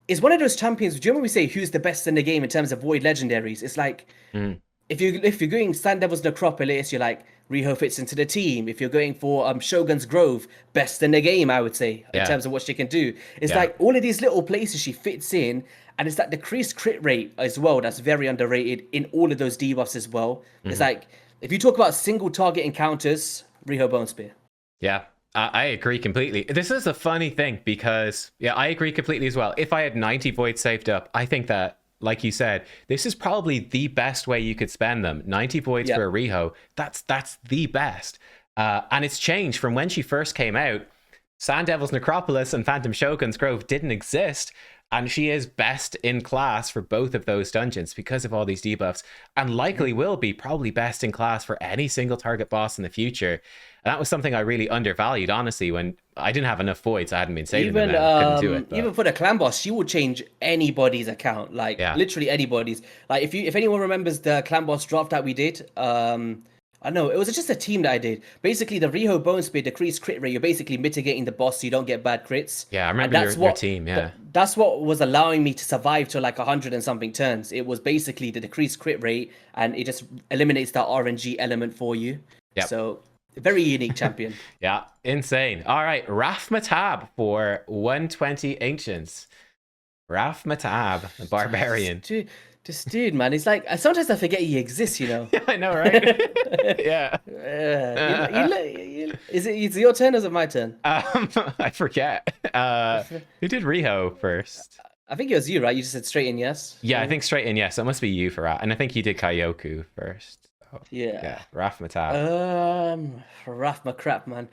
Speaker 2: it's one of those champions. Do you remember we say who's the best in the game in terms of void legendaries? It's like, if you're going Sand Devil's Necropolis, you're like, Riho fits into the team. If you're going for Shogun's Grove, best in the game, I would say, in terms of what she can do. It's like all of these little places she fits in, and it's that decreased crit rate as well that's very underrated in all of those debuffs as well. It's like, if you talk about single target encounters, Riho Bonespear.
Speaker 1: Yeah, I agree completely. This is a funny thing because, I agree completely as well. If I had 90 voids saved up, I think that, like you said, this is probably the best way you could spend them. 90 voids for a Riho, that's the best. And it's changed from when she first came out. Sand Devil's Necropolis and Phantom Shogun's Grove didn't exist. And she is best in class for both of those dungeons because of all these debuffs, and likely will be probably best in class for any single target boss in the future. And that was something I really undervalued, honestly, when I didn't have enough voids. I hadn't been saving them. I couldn't do it. But
Speaker 2: even for the clan boss, she will change anybody's account, like literally anybody's. Like if anyone remembers the clan boss draft that we did, I know it was just a team that I did. Basically, the Riho Bonespear decreased crit rate. You're basically mitigating the boss so you don't get bad crits.
Speaker 1: Yeah, I remember your team. Yeah,
Speaker 2: that's what was allowing me to survive to like 100 and something turns. It was basically the decreased crit rate, and it just eliminates that RNG element for you. Yeah. So very unique champion.
Speaker 1: Yeah, insane. All right, Raf-Matab for 120 ancients. Raf-Matab, the barbarian.
Speaker 2: This dude, man, it's like sometimes I forget he exists.
Speaker 1: Yeah, I know, right? Yeah.
Speaker 2: Is it your turn or is it my turn?
Speaker 1: I forget. Who did Riho first?
Speaker 2: I think it was you, right? You just said straight in yes.
Speaker 1: Yeah, I think straight in yes. That must be you for that. And I think you did Kyoku first. So, yeah. Raf-Matab.
Speaker 2: Raf-Matab, man.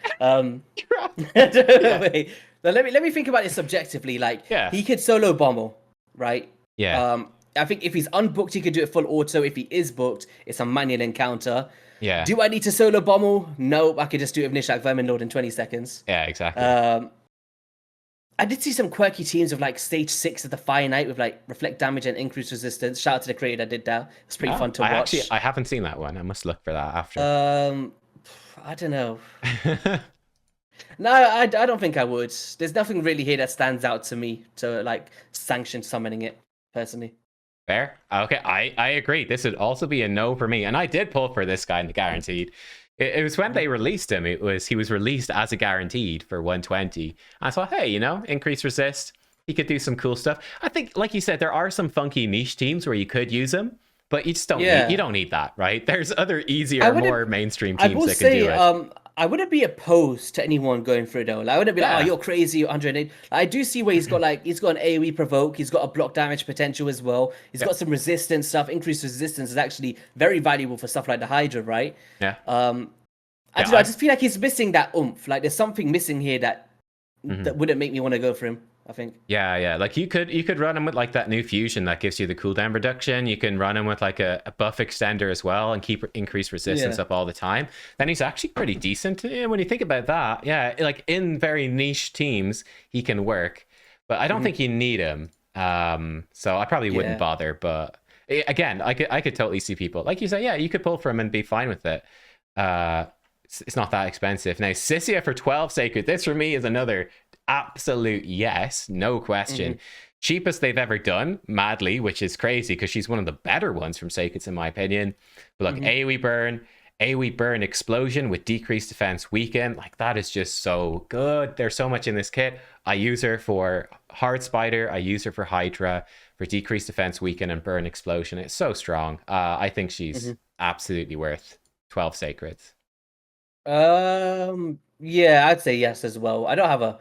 Speaker 2: Wait. Now, let me think about this subjectively. Like, he could solo Bommel, right?
Speaker 1: Yeah.
Speaker 2: I think if he's unbooked, he could do it full auto. If he is booked, it's a manual encounter.
Speaker 1: Yeah.
Speaker 2: Do I need to solo Bommel? No, I could just do it with Nishak Verminlord in 20 seconds.
Speaker 1: Yeah, exactly.
Speaker 2: I did see some quirky teams of like stage 6 of the Fire Knight with like reflect damage and increased resistance. Shout out to the creator that did that. It's pretty fun to watch.
Speaker 1: I haven't seen that one. I must look for that after.
Speaker 2: I don't know. No, I don't think I would. There's nothing really here that stands out to me to like sanction summoning it personally.
Speaker 1: Fair. Okay, I agree. This would also be a no for me. And I did pull for this guy in the guaranteed. It was when they released him. He was released as a guaranteed for 120. I thought, hey, increase resist. He could do some cool stuff. I think, like you said, there are some funky niche teams where you could use him, but you just don't need, you don't need that, right? There's other easier, more mainstream teams that can do it.
Speaker 2: I wouldn't be opposed to anyone going for it though. Like, I wouldn't be like, oh, you're crazy, 108. I do see where he's got an AoE provoke, he's got a block damage potential as well. He's got some resistance stuff. Increased resistance is actually very valuable for stuff like the Hydra, right?
Speaker 1: Yeah.
Speaker 2: I just feel like he's missing that oomph. Like there's something missing here that wouldn't make me want to go for him, I think.
Speaker 1: Yeah. Like you could run him with like that new fusion that gives you the cooldown reduction. You can run him with like a buff extender as well and keep increased resistance up all the time. Then he's actually pretty decent when you think about that. Yeah, like in very niche teams, he can work, but I don't think you need him. So I probably wouldn't bother. But again, I could totally see people like you say. Yeah, you could pull for him and be fine with it. It's not that expensive. Now, Sissia for 12 Sacred. This for me is another absolute yes, no question. Cheapest they've ever done, madly, which is crazy because she's one of the better ones from Sacreds in my opinion. But look, AoE burn explosion with decreased defense weaken, like that is just so good. There's so much in this kit. I use her for Hard Spider, I use her for Hydra, for decreased defense weaken and burn explosion. It's so strong. I think she's absolutely worth 12 Sacreds.
Speaker 2: Yeah, I'd say yes as well. I don't have a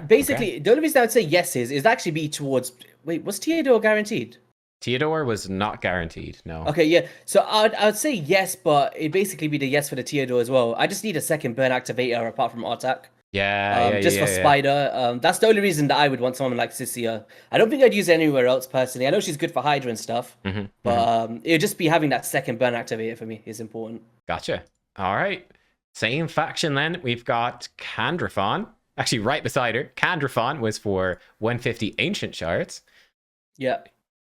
Speaker 2: basically the only reason I would say yes is actually be towards was Theodore guaranteed?
Speaker 1: Theodore was not guaranteed, no.
Speaker 2: Okay, yeah. So I'd say yes, but it'd basically be the yes for the Theodore as well. I just need a second burn activator apart from Artak. Just for Spider. That's the only reason that I would want someone like Sissia. I don't think I'd use it anywhere else personally. I know she's good for Hydra and stuff, but it'd just be having that second burn activator for me is important.
Speaker 1: Gotcha. All right. Same faction then. We've got Kandraphon. Actually, right beside her. Kandraphon was for 150 Ancient Shards.
Speaker 2: Yeah.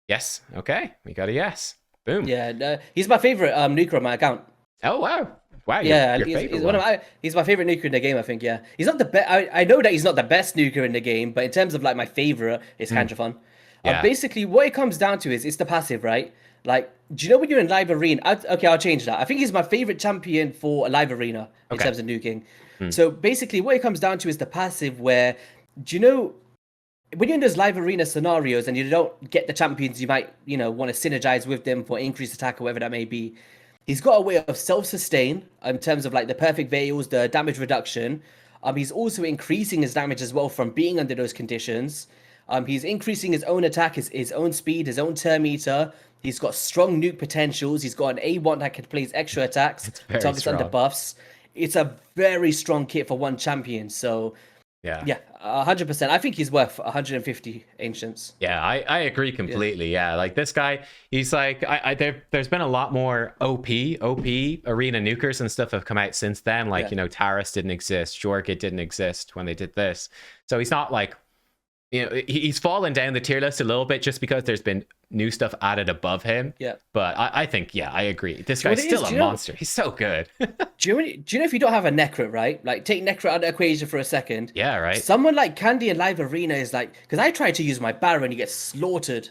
Speaker 1: Yes. Okay. We got a yes. Boom.
Speaker 2: Yeah. He's my favorite nuker on my account.
Speaker 1: Oh, wow. Wow.
Speaker 2: Yeah, he's my favorite nuker in the game, I think. Yeah. He's not the best. I know that he's not the best nuker in the game, but in terms of like my favorite, it's Kandraphon. Basically, what it comes down to is it's the passive, right? Like, do you know when you're in live arena? I'll change that. I think he's my favorite champion for a live arena in terms of nuking. So basically, what it comes down to is the passive where, do you know, when you're in those live arena scenarios and you don't get the champions you might, want to synergize with them for increased attack or whatever that may be, he's got a way of self-sustain in terms of like the perfect veils, the damage reduction. He's also increasing his damage as well from being under those conditions. He's increasing his own attack, his own speed, his own turn meter. He's got strong nuke potentials. He's got an A1 that can place extra attacks, targets under buffs. It's a very strong kit for one champion. So, yeah, 100%. I think he's worth 150 Ancients.
Speaker 1: Yeah, I agree completely. Yeah, like this guy, he's like, there's been a lot more OP arena nukers and stuff have come out since then. Like, Taras didn't exist. Jorget didn't exist when they did this. So he's not like, he's fallen down the tier list a little bit just because there's been new stuff added above him.
Speaker 2: Yeah.
Speaker 1: But I think, I agree. This guy's still a monster. He's so good.
Speaker 2: Do you know if you don't have a Nekhret, right? Like, take Nekhret out of the equation for a second.
Speaker 1: Yeah, right.
Speaker 2: Someone like Candy in Live Arena is like, because I tried to use my Baron and he gets slaughtered.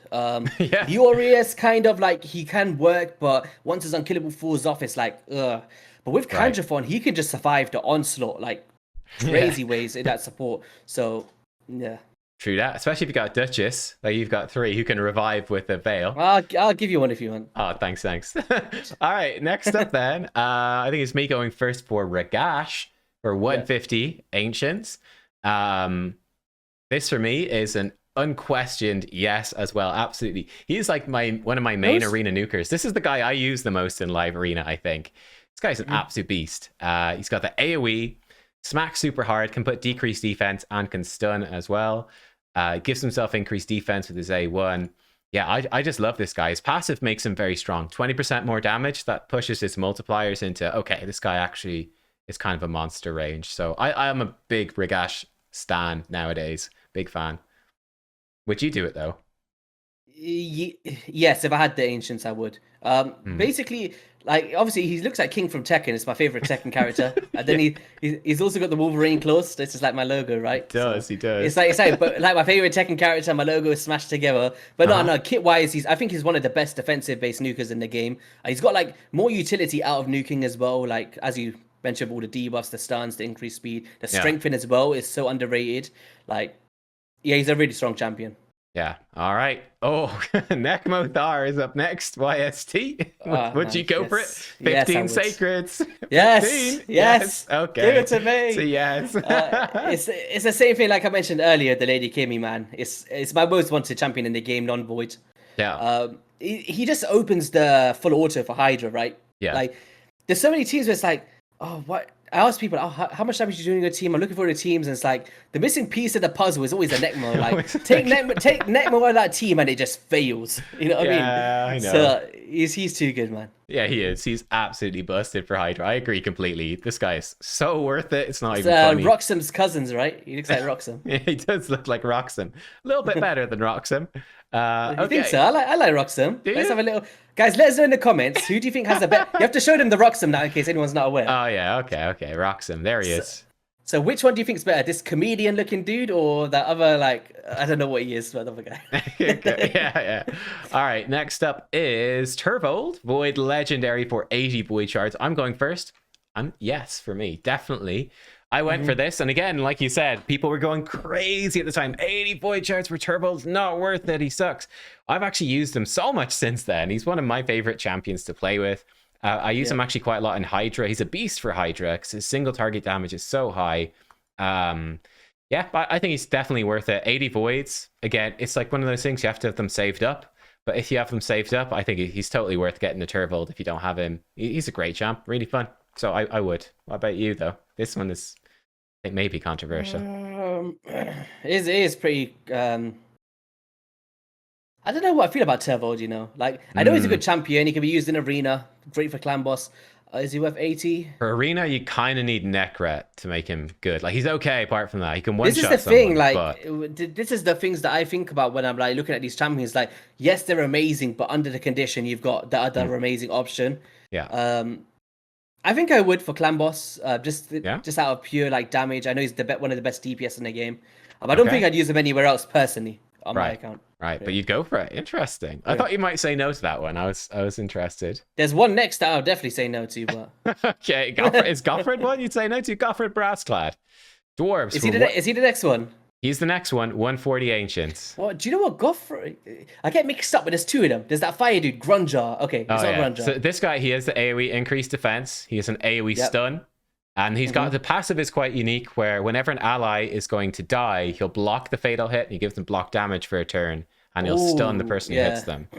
Speaker 2: Urias kind of like, he can work, but once his unkillable falls off, it's like, ugh. But with Kandraphon, he can just survive the onslaught, like, crazy ways in that support. So, yeah.
Speaker 1: True that, especially if you got Duchess, like you've got 3 who can revive with a veil.
Speaker 2: I'll give you one if you want.
Speaker 1: Oh, thanks. All right, next up then, I think it's me going first for Ragash for 150 Ancients. This for me is an unquestioned yes as well, absolutely. He's like one of my main arena nukers. This is the guy I use the most in live arena, I think. This guy's an absolute beast. He's got the AoE, smack super hard, can put decreased defense and can stun as well. Gives himself increased defense with his A1. Yeah, I just love this guy. His passive makes him very strong. 20% more damage. That pushes his multipliers into, okay, this guy actually is kind of a monster range. So I am a big Ragash stan nowadays. Big fan. Would you do it though?
Speaker 2: Yes, if I had the ancients, I would. Basically, like obviously he looks like King from Tekken. It's my favorite Tekken character. And then he's also got the Wolverine claws. This is like my logo, right?
Speaker 1: He does.
Speaker 2: It's like but like my favorite Tekken character, my logo is smashed together. But no, kit wise, I think he's one of the best defensive based nukers in the game. He's got like more utility out of nuking as well. Like as you mentioned, all the debuffs, the stuns, the increased speed, the strength in as well is so underrated. Like, yeah, he's a really strong champion.
Speaker 1: Yeah. All right. Oh, Nekmothar is up next. YST. Would you go for it? 15 sacreds. 15?
Speaker 2: Yes.
Speaker 1: Okay.
Speaker 2: Give it to me.
Speaker 1: So yes.
Speaker 2: It's the same thing like I mentioned earlier. The Lady Kimi, man. It's my most wanted champion in the game, non-void.
Speaker 1: Yeah.
Speaker 2: He just opens the full auto for Hydra, right?
Speaker 1: Yeah.
Speaker 2: Like, there's so many teams where it's like, oh, what? I ask people, how much damage are you doing in your team? I'm looking for the teams, and it's like the missing piece of the puzzle is always a Nekmo. Like take Nekmo out of that team, and it just fails. You know what I mean?
Speaker 1: Yeah, I know.
Speaker 2: So he's too good, man.
Speaker 1: Yeah, he is. He's absolutely busted for Hydra. I agree completely. This guy is so worth it. It's not even funny.
Speaker 2: Roxham's cousins, right? He looks like Roxham.
Speaker 1: Yeah, he does look like Roxham. A little bit better than Roxham.
Speaker 2: I think so. I like Roxham. Let's have a little. Guys, let us know in the comments. Who do you think has the best? You have to show them the Roxham now in case anyone's not aware.
Speaker 1: Oh yeah, okay. Roxham, there he is.
Speaker 2: So which one do you think is better? This comedian-looking dude or that other, like, I don't know what he is, but other guy.
Speaker 1: yeah. All right, next up is Turvold, Void Legendary for 80 Void Shards. I'm going first. Yes, for me, definitely. I went for this, and again, like you said, people were going crazy at the time. 80 Void Shards for Turvold, not worth it, he sucks. I've actually used him so much since then. He's one of my favorite champions to play with. I use him actually quite a lot in Hydra. He's a beast for Hydra because his single target damage is so high. Yeah, but I think he's definitely worth it. 80 voids, again, it's like one of those things you have to have them saved up. But if you have them saved up, I think he's totally worth getting the Turvold if you don't have him. He's a great champ, really fun. So I would. What about you, though? This one is, I think, maybe controversial.
Speaker 2: It is pretty... I don't know what I feel about Turvold, you know. Like, I know he's a good champion. He can be used in Arena. Great for Clan Boss. Is he worth 80?
Speaker 1: For Arena, you kind of need Nekhret to make him good. Like, he's okay apart from that. He can one-shot
Speaker 2: This is the thing, like,
Speaker 1: but...
Speaker 2: this is the things that I think about when I'm, like, looking at these champions. Like, yes, they're amazing, but under the condition, you've got the other amazing option.
Speaker 1: Yeah.
Speaker 2: I think I would for Clan Boss, just out of pure, like, damage. I know he's one of the best DPS in the game. I don't think I'd use him anywhere else, personally, on my account.
Speaker 1: Right, but you'd go for it. Interesting. I thought you might say no to that one. I was interested.
Speaker 2: There's one next that I'll definitely say no to, but
Speaker 1: okay, is Goffred one you'd say no to? Goffred Brassclad. Dwarves.
Speaker 2: Is he the next one?
Speaker 1: He's the next one. 140 Ancients.
Speaker 2: What? Do you know what Goffred? I get mixed up, but there's two of them. There's that fire dude, Grunjar. Okay, it's not Grunjar.
Speaker 1: So this guy, he has the AoE increased defense. He has an AoE stun. And he's got the passive is quite unique, where whenever an ally is going to die, he'll block the fatal hit and he gives them block damage for a turn, and he'll stun the person who hits them.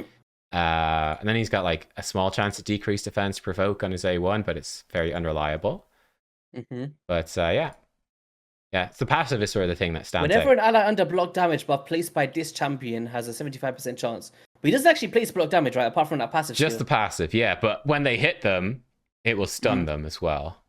Speaker 1: And then he's got like a small chance to decrease defense provoke on his A1, but it's very unreliable. But yeah, it's the passive is sort of the thing that stands
Speaker 2: Whenever
Speaker 1: out.
Speaker 2: an ally under block damage buff placed by this champion has a 75% chance, but he doesn't actually place block damage, right? Apart from that passive.
Speaker 1: Just the passive, yeah. But when they hit them, it will stun them as well.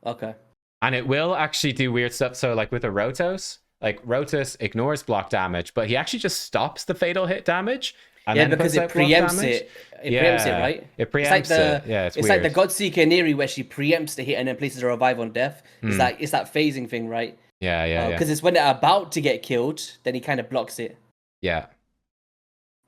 Speaker 2: Okay.
Speaker 1: And it will actually do weird stuff. So like with a Rotos, like Rotos ignores block damage, but he actually just stops the fatal hit damage. And then
Speaker 2: because it preempts it. It preempts it, right?
Speaker 1: It preempts it. Yeah, it's weird.
Speaker 2: Like the Godseeker Aniri where she preempts the hit and then places a revive on death. It's that phasing thing, right?
Speaker 1: Yeah.
Speaker 2: Because it's when they're about to get killed, then he kind of blocks it.
Speaker 1: Yeah.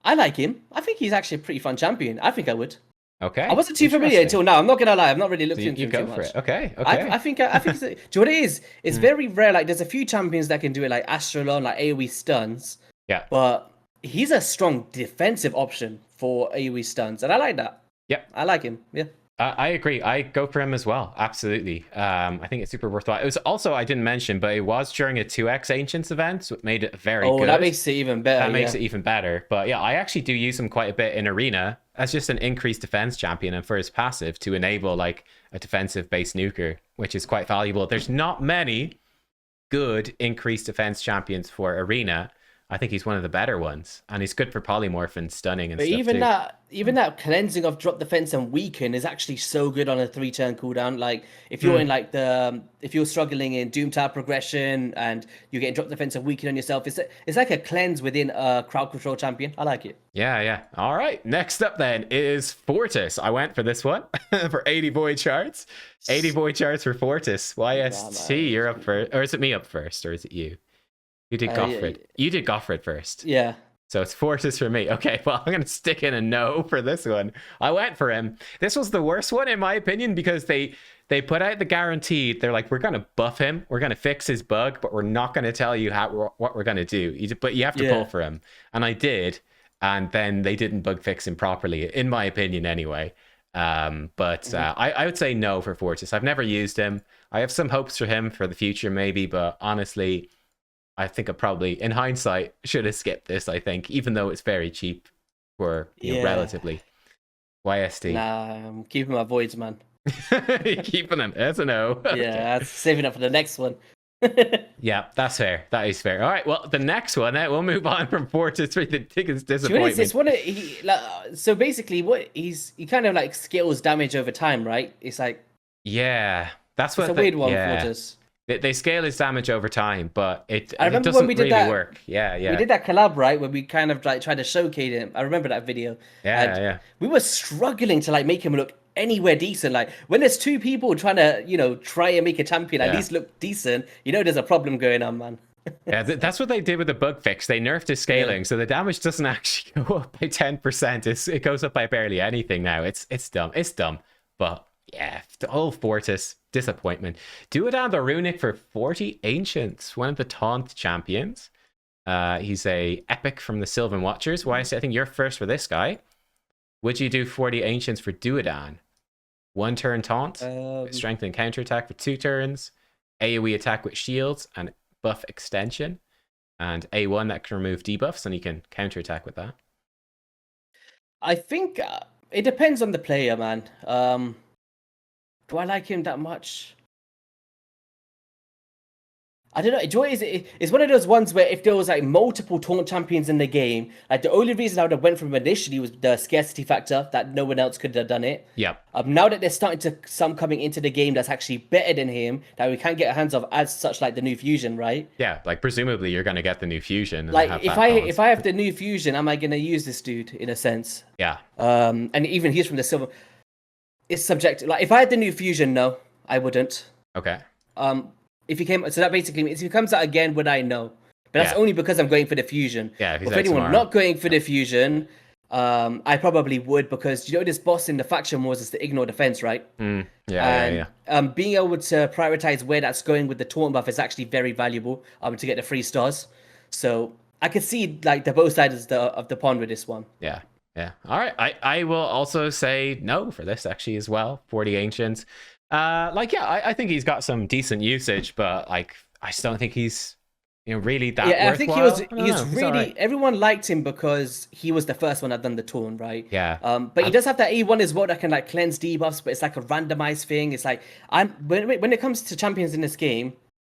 Speaker 2: I like him. I think he's actually a pretty fun champion. I think I would.
Speaker 1: Okay.
Speaker 2: I wasn't too familiar until now. I'm not gonna lie. I've not really looked into him too much.
Speaker 1: For it. Okay.
Speaker 2: I think. Do you know what it is? It's very rare. Like, there's a few champions that can do it, like Astralon, like AoE stuns.
Speaker 1: Yeah.
Speaker 2: But he's a strong defensive option for AoE stuns, and I like that.
Speaker 1: Yep.
Speaker 2: I like him. Yeah.
Speaker 1: I agree. I go for him as well. Absolutely. I think it's super worthwhile. It was also, I didn't mention, but it was during a 2x Ancients event, so it made it very good.
Speaker 2: Oh, that makes it even better.
Speaker 1: That makes it even better. But yeah, I actually do use him quite a bit in Arena as just an increased defense champion and for his passive to enable like a defensive base nuker, which is quite valuable. There's not many good increased defense champions for Arena. I think he's one of the better ones, and he's good for polymorph and stunning and
Speaker 2: But
Speaker 1: stuff
Speaker 2: even
Speaker 1: too.
Speaker 2: even that cleansing of drop defense and weaken is actually so good on a 3-turn cooldown. Like if you're in like if you're struggling in Doom Tower progression and you're getting drop defense and weaken on yourself, it's like a cleanse within a crowd control champion. I like it.
Speaker 1: Yeah. All right. Next up then is Fortus. I went for this one for 80 void shards. 80 void shards for Fortus. YST, you're up first. Or is it me up first? Or is it you? You did Goffred. You did Goffred first.
Speaker 2: Yeah.
Speaker 1: So it's Fortus for me. Okay, well, I'm going to stick in a no for this one. I went for him. This was the worst one, in my opinion, because they put out the guaranteed. They're like, we're going to buff him. We're going to fix his bug, but we're not going to tell you what we're going to do. But you have to pull for him. And I did. And then they didn't bug fix him properly, in my opinion, anyway. I would say no for Fortus. I've never used him. I have some hopes for him for the future, maybe. But honestly, I think I probably, in hindsight, should have skipped this, I think, even though it's very cheap for relatively. YST.
Speaker 2: Nah, I'm keeping my voids, man.
Speaker 1: You're keeping them. That's a no.
Speaker 2: Yeah, I'm saving up for the next one.
Speaker 1: Yeah, that's fair. That is fair. All right, well, the next one, we'll move on from Fortus to the biggest disappointment.
Speaker 2: So basically, he kind of like scales damage over time, right? It's like...
Speaker 1: Yeah, that's what...
Speaker 2: It's a weird one, Fortus.
Speaker 1: They scale his damage over time, but it doesn't
Speaker 2: when we did
Speaker 1: really work. Yeah.
Speaker 2: We did that collab, right, where we kind of like tried to showcase him. I remember that video.
Speaker 1: Yeah.
Speaker 2: We were struggling to like make him look anywhere decent. Like when there's two people trying to, try and make a champion at least look decent, there's a problem going on, man.
Speaker 1: Yeah, that's what they did with the bug fix. They nerfed his scaling, so the damage doesn't actually go up by 10%. It goes up by barely anything now. It's dumb. It's dumb, but. Yeah, the whole Fortus disappointment. Duodan the Runic for 40 Ancients, one of the Taunt champions. He's a epic from the Sylvan Watchers. I think you're first for this guy. Would you do 40 Ancients for Duodan? 1 turn Taunt, strength and counterattack for 2 turns, AoE attack with shields and buff extension, and A1 that can remove debuffs, and you can counterattack with that.
Speaker 2: I think it depends on the player, man. Do I like him that much? I don't know. Joy it's one of those ones where if there was like multiple taunt champions in the game, like the only reason I would have went from initially was the scarcity factor that no one else could have done it.
Speaker 1: Yeah.
Speaker 2: Now that there's starting to some coming into the game that's actually better than him that we can't get our hands of as such, like the new fusion, right?
Speaker 1: Yeah, like presumably you're gonna get the new fusion. And
Speaker 2: like if I have the new fusion, am I gonna use this dude in a sense?
Speaker 1: Yeah.
Speaker 2: And even he's from the silver. It's subjective. Like if I had the new fusion, no, I wouldn't.
Speaker 1: Okay.
Speaker 2: If he came, so that basically means if he comes out again, would I know? But that's only because I'm going for the fusion.
Speaker 1: Yeah.
Speaker 2: If anyone not going for the fusion, I probably would because this boss in the faction wars is the ignore defense, right?
Speaker 1: Yeah.
Speaker 2: Being able to prioritize where that's going with the taunt buff is actually very valuable. To get the 3 stars. So I could see like the both sides of the pond with this one.
Speaker 1: Yeah. All right. I will also say no for this actually as well. 40 Ancients. I think he's got some decent usage, but like I just don't think he's really that worthwhile.
Speaker 2: I think he's really right. Everyone liked him because he was the first one that done the taunt, right?
Speaker 1: Yeah.
Speaker 2: But he does have that A1 as well that can like cleanse debuffs, but it's like a randomized thing. It's like when it comes to champions in this game,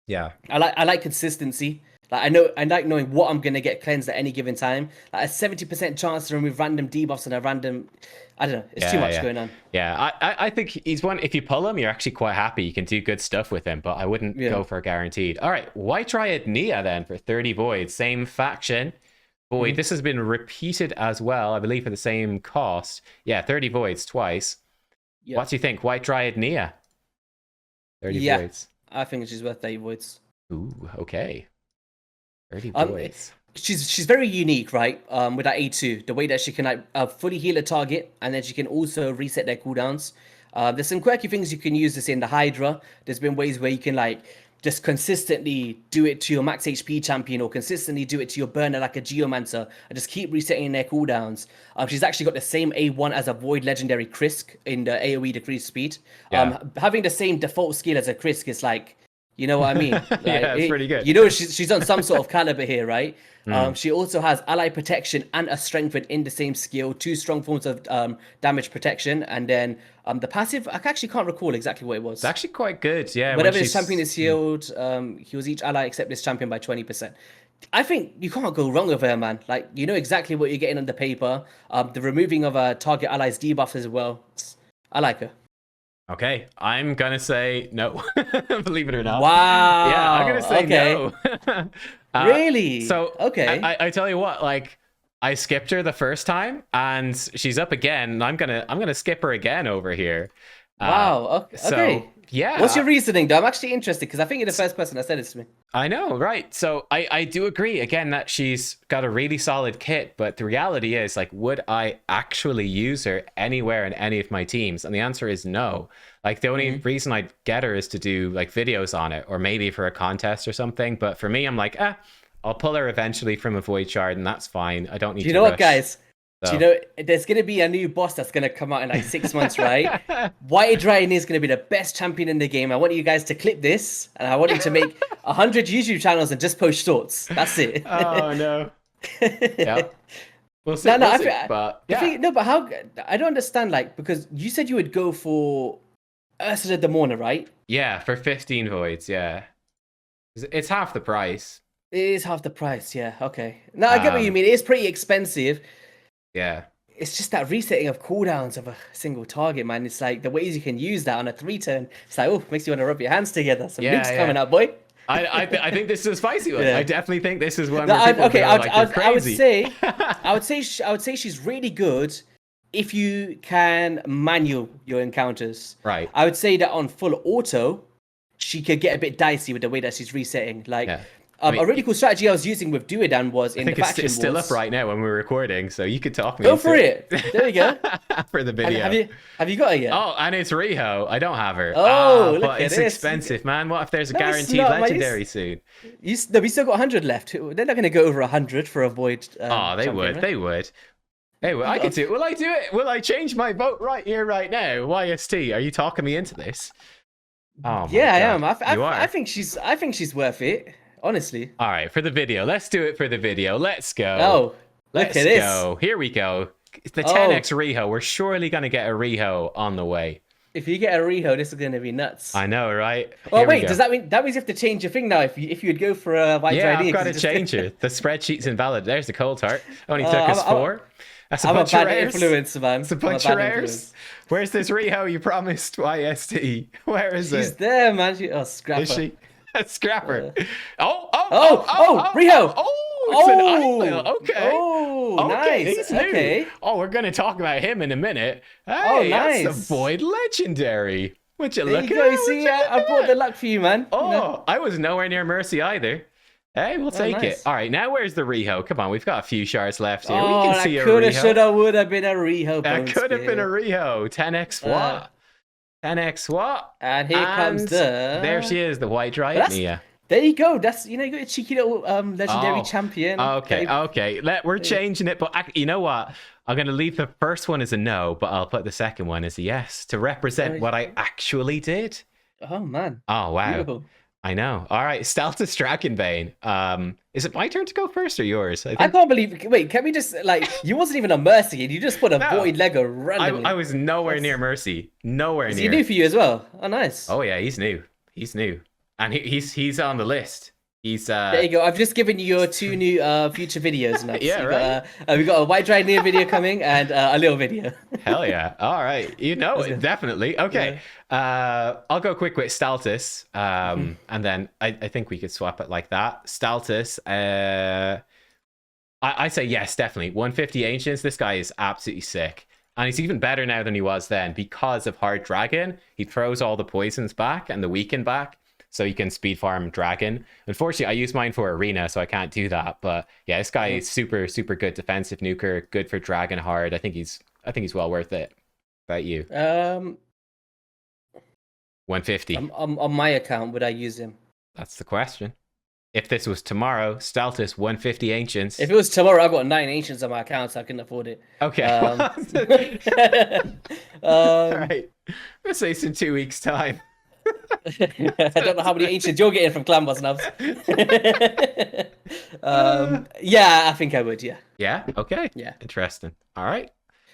Speaker 2: I like consistency. Like I like knowing what I'm gonna get cleansed at any given time. Like a 70% chance to remove random debuffs and a random, I don't know. It's too much going on.
Speaker 1: Yeah, I think he's one. If you pull him, you're actually quite happy. You can do good stuff with him, but I wouldn't go for a guaranteed. All right, Wight Twinned Nia then for 30 voids, same faction. Void. This has been repeated as well, I believe, for the same cost. Yeah, 30 voids twice. Yep. What do you think, Wight Twinned Nia? 30 voids.
Speaker 2: I think she's worth 30 voids.
Speaker 1: Ooh, okay. 30 voids.
Speaker 2: She's very unique, right? With that A2, the way that she can like fully heal a target, and then she can also reset their cooldowns. There's some quirky things you can use this in the Hydra. There's been ways where you can like just consistently do it to your max HP champion, or consistently do it to your burner like a Geomancer, and just keep resetting their cooldowns. She's actually got the same A1 as a Void Legendary Krisk in the AoE decreased speed. Having the same default skill as a Krisk is like, you know what I mean? Like,
Speaker 1: it's pretty good.
Speaker 2: She's on some sort of caliber here, right? She also has ally protection and a strengthen in the same skill, 2 strong forms of damage protection, and then the passive, I actually can't recall exactly what it was.
Speaker 1: It's actually quite good, yeah.
Speaker 2: Whenever this champion is healed, heals each ally except this champion by 20%. I think you can't go wrong with her, man. Like, you know exactly what you're getting on the paper. The removing of a target ally's debuff as well. I like her.
Speaker 1: Okay, I'm gonna say no. Believe it or not.
Speaker 2: Wow.
Speaker 1: Yeah, I'm gonna say no.
Speaker 2: Really?
Speaker 1: So
Speaker 2: okay.
Speaker 1: I tell you what, like I skipped her the first time, and she's up again. And I'm gonna skip her again over here.
Speaker 2: Wow. Okay.
Speaker 1: So, yeah.
Speaker 2: What's your reasoning, though? I'm actually interested because I think you're the first person that said this to me.
Speaker 1: I know, right? So I do agree again that she's got a really solid kit, but the reality is, like, would I actually use her anywhere in any of my teams? And the answer is no. Like, the only reason I'd get her is to do like videos on it, or maybe for a contest or something. But for me, I'm like, I'll pull her eventually from a void shard, and that's fine. I don't need to.
Speaker 2: Do you know what, guys?
Speaker 1: So.
Speaker 2: Do you know there's going to be a new boss that's going to come out in like 6 months, right? Wight Twinned Nia is going to be the best champion in the game. I want you guys to clip this, and I want you to make 100 YouTube channels and just post shorts. That's it.
Speaker 1: Oh no. Yeah. We'll see. But
Speaker 2: how? I don't understand. Like, because you said you would go for Ursula the Mourner, right?
Speaker 1: Yeah, for 15 voids. Yeah, it's half the price.
Speaker 2: It is half the price. Yeah. Okay. No, I get what you mean. It is pretty expensive.
Speaker 1: Yeah.
Speaker 2: It's just that resetting of cooldowns of a single target, man. It's like the ways you can use that on a 3-turn. It's like, oh, makes you want to rub your hands together. Some nukes coming up, boy.
Speaker 1: I think this is a spicy one. Yeah. I definitely think this is one.
Speaker 2: I would say she's really good if you can manual your encounters.
Speaker 1: Right.
Speaker 2: I would say that on full auto, she could get a bit dicey with the way that she's resetting. Like. Yeah. A really cool strategy I was using with Duodan was in the faction wars.
Speaker 1: It's still up right now when we're recording, so you could talk me.
Speaker 2: Go for it. There you go.
Speaker 1: For the video.
Speaker 2: Have you got it yet?
Speaker 1: Oh, and it's Riho. I don't have her.
Speaker 2: Oh,
Speaker 1: but it's expensive, man. What if there's a guaranteed legendary soon?
Speaker 2: We still got 100 left. They're not going to go over 100 for a void.
Speaker 1: They would. They would. Hey, I could do it. Will I do it? Will I change my vote right here, right now? YST, are you talking me into this? Oh,
Speaker 2: yeah, God. I am. I think she's worth it. Honestly.
Speaker 1: All right, for the video. Let's do it for the video. Let's go.
Speaker 2: Oh,
Speaker 1: let's go. Here we go. It's the 10x Riho. We're surely going to get a Riho on the way.
Speaker 2: If you get a Riho, this is going to be nuts.
Speaker 1: I know, right?
Speaker 2: Oh, wait. Does that means you have to change your thing now if you would go for a Wight Twinned Nia?
Speaker 1: Yeah, I've got to change it. The spreadsheet's invalid. There's the Coldheart. Only took us 4. That's a bunch of rares.
Speaker 2: Influence, man.
Speaker 1: It's a bunch of rares. Where's this Riho you promised, YST? Where is it?
Speaker 2: She's there, man. Scrapper.
Speaker 1: Is she? Scrapper.
Speaker 2: Riho.
Speaker 1: It's an idol. Okay.
Speaker 2: Oh, nice.
Speaker 1: He's new.
Speaker 2: Okay.
Speaker 1: Oh, we're going to talk about him in a minute. Hey,
Speaker 2: nice.
Speaker 1: That's the void legendary. Would you look at
Speaker 2: it? See, I brought the luck for you, man.
Speaker 1: Oh, I was nowhere near Mercy either. Hey, we'll take it. All right, now where's the Riho? Come on, we've got a few shards left here. We can see a Riho.
Speaker 2: Coulda, shoulda, woulda been a Riho.
Speaker 1: That could have been a Riho. 10x what? 10x what?
Speaker 2: And here comes
Speaker 1: there she is, the Wight Twinned Nia.
Speaker 2: There you go. That's you got a cheeky little legendary champion.
Speaker 1: Okay. We're changing it, but you know what? I'm gonna leave the first one as a no, but I'll put the second one as a yes to represent what I actually did.
Speaker 2: Oh man.
Speaker 1: Oh wow.
Speaker 2: Beautiful.
Speaker 1: I know. All right, Staltus Dragonbane. Is it my turn to go first or yours?
Speaker 2: I can't believe. Wait, can we just you wasn't even a Mercy, and you just put a void Lego randomly.
Speaker 1: I was nowhere near Mercy. Nowhere near.
Speaker 2: Is he new for you as well? Oh, nice.
Speaker 1: Oh yeah, he's new. And he's on the list. He's
Speaker 2: there you go. I've just given you your 2 new future videos now.
Speaker 1: Yeah,
Speaker 2: right. We got a Wight Twinned Nia video coming and a little video.
Speaker 1: Hell yeah! All right, it definitely. Okay, I'll go quick with Staltus, and then I think we could swap it like that. Staltus, I say yes, definitely. 150 Ancients. This guy is absolutely sick. And he's even better now than he was then because of Hard Dragon. He throws all the poisons back and the weaken back, so you can speed farm Dragon. Unfortunately, I use mine for Arena, so I can't do that. But yeah, this guy is super, super good defensive nuker, good for Dragon Hard. I think he's well worth it. How about you? 150.
Speaker 2: On my account, would I use him?
Speaker 1: That's the question. If this was tomorrow, Staltus 150 Ancients.
Speaker 2: If it was tomorrow, I've got 9 Ancients on my account, so I couldn't afford it.
Speaker 1: Okay. All right. Let's say it's in 2 weeks' time.
Speaker 2: I don't know how many Ancients you're getting from Clan Boss Nubs. Yeah, I think I would, yeah.
Speaker 1: Yeah? Okay.
Speaker 2: Yeah.
Speaker 1: Interesting. All right.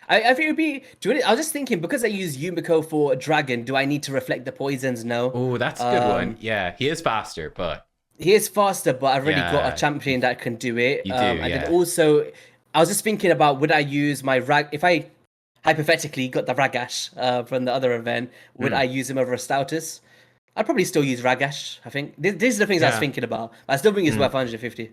Speaker 2: I think it would be. I was just thinking, because I use Yumiko for Dragon, do I need to reflect the poisons? No.
Speaker 1: Oh, that's a good one. Yeah, he is faster, but.
Speaker 2: he is faster, but I've already got a champion that can do it.
Speaker 1: You do,
Speaker 2: and then also, I was just thinking about, would I use my if I hypothetically got the Ragash from the other event, would I use him over a Staltus? I'd probably still use Ragash, I think. These are the things I was thinking about. I still think he's worth 150.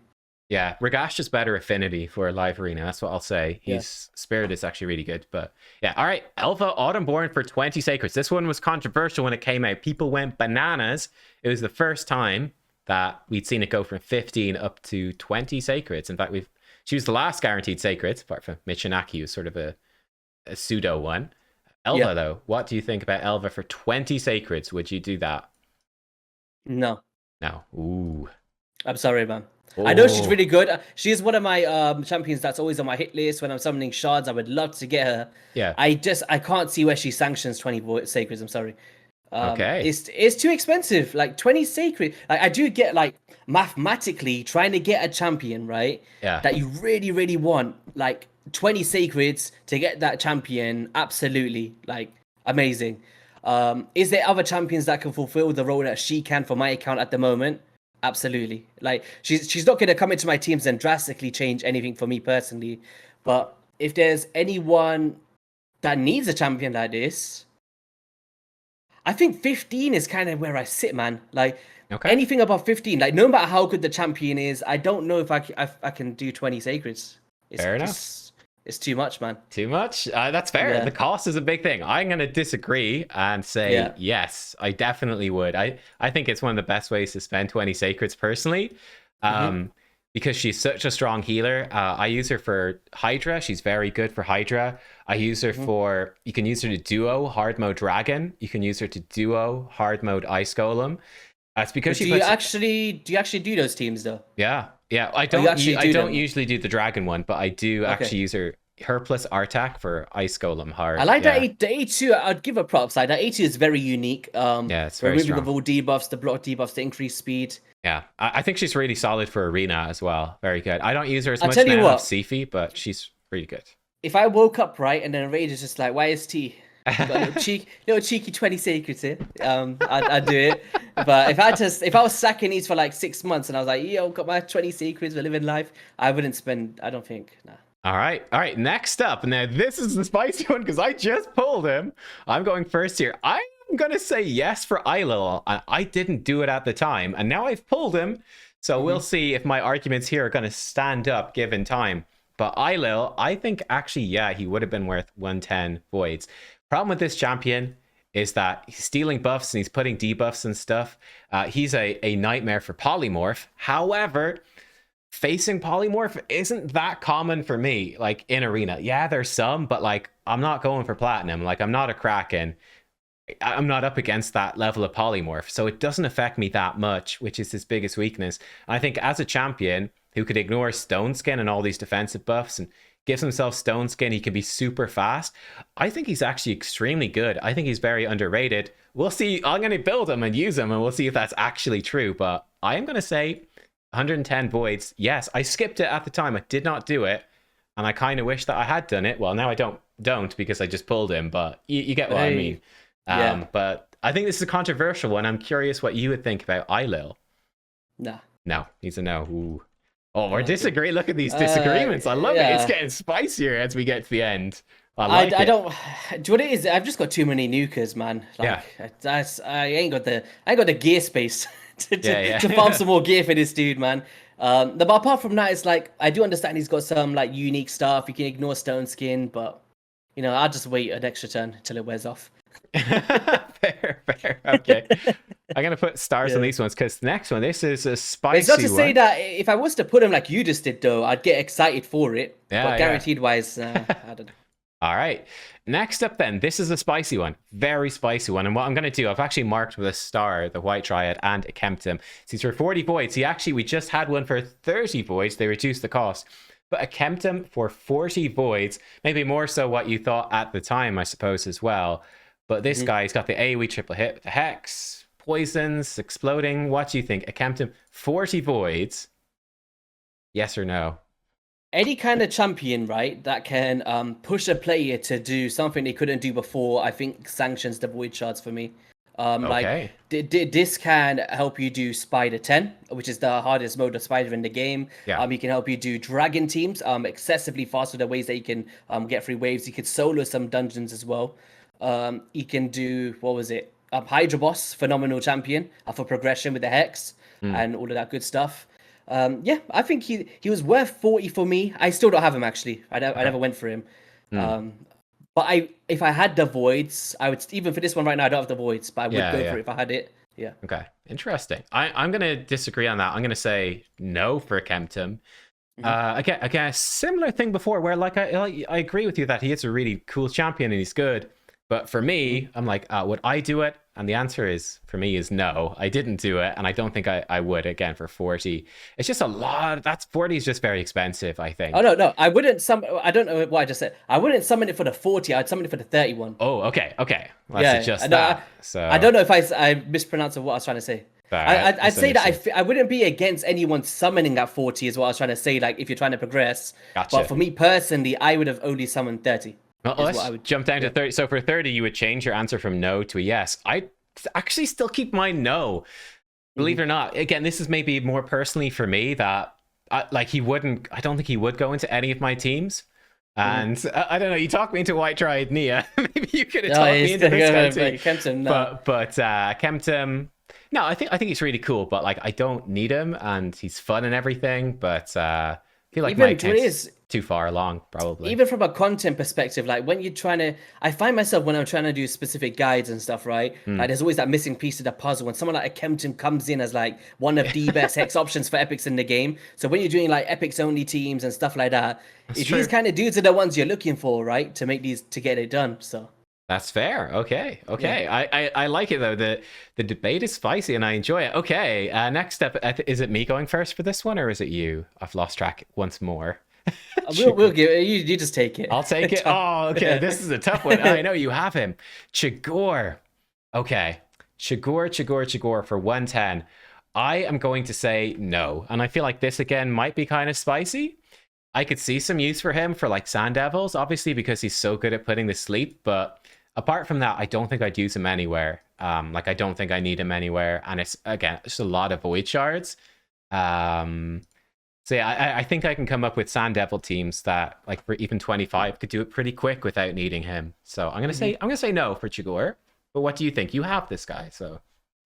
Speaker 1: Yeah, Ragash is better affinity for a live arena. That's what I'll say. His spirit is actually really good. But yeah, all right. Elva Autumnborn for 20 sacreds. This one was controversial when it came out. People went bananas. It was the first time that we'd seen it go from 15 up to 20 sacreds. In fact, she was the last guaranteed sacred, apart from Michinaki, who's sort of a pseudo one. Elva, though, what do you think about Elva for 20 sacreds? Would you do that?
Speaker 2: No.
Speaker 1: No. Ooh.
Speaker 2: I'm sorry, man. I know she's really good. She's one of my champions that's always on my hit list. When I'm summoning shards, I would love to get her.
Speaker 1: Yeah.
Speaker 2: I can't see where she sanctions 20 sacreds. I'm sorry.
Speaker 1: Okay.
Speaker 2: It's too expensive. Like 20 sacred. Like, I do get, like, mathematically trying to get a champion, right?
Speaker 1: Yeah.
Speaker 2: That you really, really want. Like 20 sacreds to get that champion. Absolutely. Like, amazing. Is there other champions that can fulfill the role that she can for my account at the moment? Absolutely. Like, she's not going to come into my teams and drastically change anything for me personally. But if there's anyone that needs a champion like this, I think 15 is kind of where I sit, man. Like, anything above 15, like, no matter how good the champion is, I don't know if I can do 20 sacreds.
Speaker 1: Fair enough.
Speaker 2: It's too much, man.
Speaker 1: Too much? That's fair. Yeah. The cost is a big thing. I'm going to disagree and say, yes, I definitely would. I think it's one of the best ways to spend 20 sacreds personally, because she's such a strong healer. I use her for Hydra. She's very good for Hydra. I use her for, you can use her to duo hard mode Dragon. You can use her to duo hard mode Ice Golem. That's because
Speaker 2: do you actually do those teams though?
Speaker 1: Yeah. I don't usually do the Dragon one, but I do actually use her plus Artak for Ice Golem hard.
Speaker 2: I like that. The A2, I'd give her props. Like, that A2 is very unique.
Speaker 1: It's very strong.
Speaker 2: Removing all debuffs, the block debuffs to increase speed.
Speaker 1: Yeah, I think she's really solid for Arena as well. Very good. I don't use her as much now as Sifi, but she's really good.
Speaker 2: If I woke up right and then a raid is just like, why is T? Got a little cheeky 20 sacreds here. I'd do it. But if I was stacking these for like 6 months and I was like, yo, got my 20 sacreds, we're living life, I wouldn't spend, I don't think, nah.
Speaker 1: All right. Next up, now this is the spicy one because I just pulled him. I'm going first here. I'm going to say yes for Eilil. I didn't do it at the time, and now I've pulled him. So we'll see if my arguments here are going to stand up given time. But Eilil, I think actually, he would have been worth 110 voids. Problem with this champion is that he's stealing buffs and he's putting debuffs and stuff. He's a nightmare for polymorph. However, facing polymorph isn't that common for me, like in arena. Yeah, there's some, but like I'm not going for platinum. Like, I'm not a Kraken. I'm not up against that level of polymorph, so it doesn't affect me that much, which is his biggest weakness. I think as a champion who could ignore Stone Skin and all these defensive buffs and gives himself Stone Skin, he can be super fast. I think he's actually extremely good. I think he's very underrated. We'll see. I'm going to build him and use him, and we'll see if that's actually true. But I am going to say 110 voids. Yes, I skipped it at the time. I did not do it, and I kind of wish that I had done it. Well, now I don't because I just pulled him, but you get what I mean. But I think this is a controversial one. I'm curious what you would think about Eilil.
Speaker 2: Nah.
Speaker 1: No, he's a no. Ooh. Oh, we're disagreeing. Look at these disagreements. I love it. It's getting spicier as we get to the end. I
Speaker 2: don't. Do you know what it is? I've just got too many nukers, man. Like, I ain't got the gear space to farm some more gear for this dude, man. But apart from that, it's like, I do understand he's got some like unique stuff. You can ignore Stone Skin, but I'll just wait an extra turn until it wears off.
Speaker 1: fair. Okay. I'm going to put stars on these ones because the next one, this is a spicy
Speaker 2: It's not to say that if I was to put him like you just did, though, I'd get excited for it. But guaranteed wise, I don't know.
Speaker 1: All right. Next up then, this is a spicy one. Very spicy one. And what I'm going to do, I've actually marked with a star, the White Triad and Akemtum. These were 40 voids. We just had one for 30 voids. They reduced the cost. But Akemtum for 40 voids, maybe more so what you thought at the time, I suppose, as well. But this guy's got the AoE triple hit with the Hex, poisons, exploding. What do you think? Akemtum, 40 voids. Yes or no?
Speaker 2: Any kind of champion, right, that can push a player to do something they couldn't do before, I think sanctions the void shards for me.
Speaker 1: Okay.
Speaker 2: This can help you do Spider 10, which is the hardest mode of Spider in the game.
Speaker 1: Yeah.
Speaker 2: He can help you do Dragon teams, excessively faster, the ways that you can get free waves. You could solo some dungeons as well. He can do, what was it? Hydra Boss, phenomenal champion for progression with the Hex and all of that good stuff. Yeah, I think he was worth 40 for me. I still don't have him, actually. I never went for him. But if I had the voids, I would, even for this one right now, I don't have the voids, but I would go for it if I had it. Yeah.
Speaker 1: Okay. Interesting. I'm going to disagree on that. I'm going to say no for Akemtum. Again, a similar thing before where like I agree with you that he is a really cool champion and he's good. But for me, I'm like, would I do it? And the answer is, for me, is no. I didn't do it, and I don't think I would, again, for 40. It's just a lot. 40 is just very expensive, I think.
Speaker 2: Oh, no. I wouldn't I don't know what I just said. I wouldn't summon it for the 40. I'd summon it for the 31.
Speaker 1: Oh, okay. Let's adjust that.
Speaker 2: I don't know if I mispronounced what I was trying to say. I'd say that I wouldn't be against anyone summoning at 40 is what I was trying to say, like, if you're trying to progress.
Speaker 1: Gotcha.
Speaker 2: But for me, personally, I would have only summoned 30.
Speaker 1: Well, let's jump down to 30. So for 30, you would change your answer from no to a yes. I actually still keep my no. Believe it or not. Again, this is maybe more personally for me that he wouldn't. I don't think he would go into any of my teams. And I don't know. You talked me into Wight Twinned Nia. Maybe you could have talked me into this guy too.
Speaker 2: Akemtum, no.
Speaker 1: But Akemtum. No, I think he's really cool. But like, I don't need him, and he's fun and everything. But I feel like my account is too far along, probably.
Speaker 2: Even from a content perspective, like when you're trying to, I find myself when I'm trying to do specific guides and stuff, right? Like there's always that missing piece of the puzzle. When someone like Akemtum comes in as like one of the best hex options for epics in the game. So when you're doing like epics only teams and stuff like that, these kind of dudes are the ones you're looking for, right? To get it done. So.
Speaker 1: That's fair. Okay.
Speaker 2: Yeah.
Speaker 1: I like it though. The debate is spicy and I enjoy it. Okay. Next step. Is it me going first for this one or is it you? I've lost track once more.
Speaker 2: We'll give it. You just take it.
Speaker 1: I'll take it. Oh, okay. This is a tough one. I know you have him. Chigor. Okay. Chigor for 110. I am going to say no. And I feel like this again might be kind of spicy. I could see some use for him for like Sand Devils, obviously, because he's so good at putting to sleep. But apart from that, I don't think I'd use him anywhere. I don't think I need him anywhere. And it's, again, just a lot of Void Shards. So yeah, I think I can come up with Sand Devil teams that, like, for even 25 could do it pretty quick without needing him. So I'm gonna say no for Chigor. But what do you think? You have this guy, so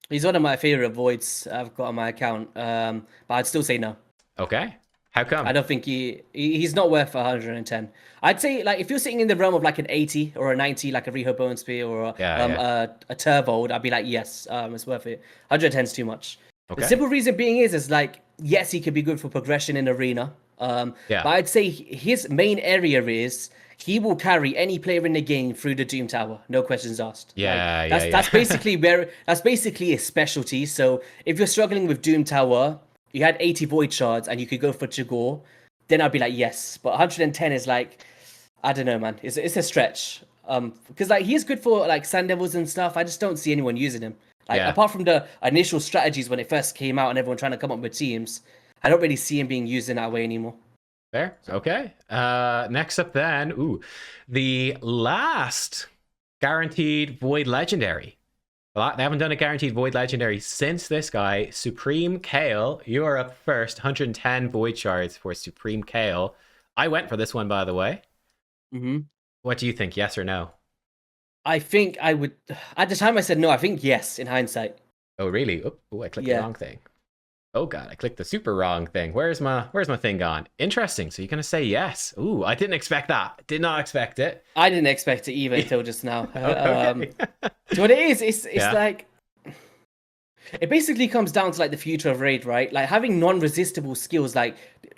Speaker 2: he's one of my favorite voids I've got on my account. But I'd still say no.
Speaker 1: Okay. How come?
Speaker 2: I don't think he's not worth 110. I'd say like if you're sitting in the realm of like an 80 or a 90, like a Riho Bonespear or a Turvold, I'd be like yes, it's worth it. 110 is too much. Okay. The simple reason being is like yes, he could be good for progression in arena. But I'd say his main area is he will carry any player in the game through the Doom Tower, no questions asked. That's basically his specialty. So if you're struggling with Doom Tower, you had 80 Void Shards and you could go for Chigor, then I'd be like, yes. But 110 is like, I don't know, man. It's a stretch. Because like he's good for like Sand Devils and stuff. I just don't see anyone using him. Like apart from the initial strategies when it first came out and everyone trying to come up with teams, I don't really see him being used in that way anymore.
Speaker 1: Fair. Okay. Next up then, the last guaranteed Void Legendary. Well, they haven't done a guaranteed Void Legendary since this guy, Supreme Kale. You are up first, 110 Void Shards for Supreme Kale. I went for this one, by the way. What do you think, yes or no?
Speaker 2: I think I would... At the time I said no, I think yes, in hindsight.
Speaker 1: Oh, really? Oh, I clicked the wrong thing. Oh, God, I clicked the super wrong thing. Where's my thing gone? Interesting, so you're going to say yes. Ooh, I didn't expect that. Did not expect it.
Speaker 2: I didn't expect it either until just now. So what it is, it's like... It basically comes down to like the future of Raid, right? Like having non-resistible skills like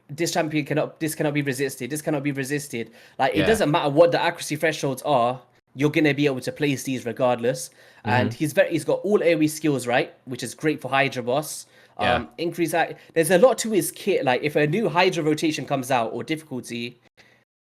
Speaker 2: this champion cannot be resisted, this cannot be resisted. Like it doesn't matter what the accuracy thresholds are, you're gonna be able to place these regardless. And he's got all AoE skills, right? Which is great for Hydra boss. There's a lot to his kit. Like if a new Hydra rotation comes out or difficulty,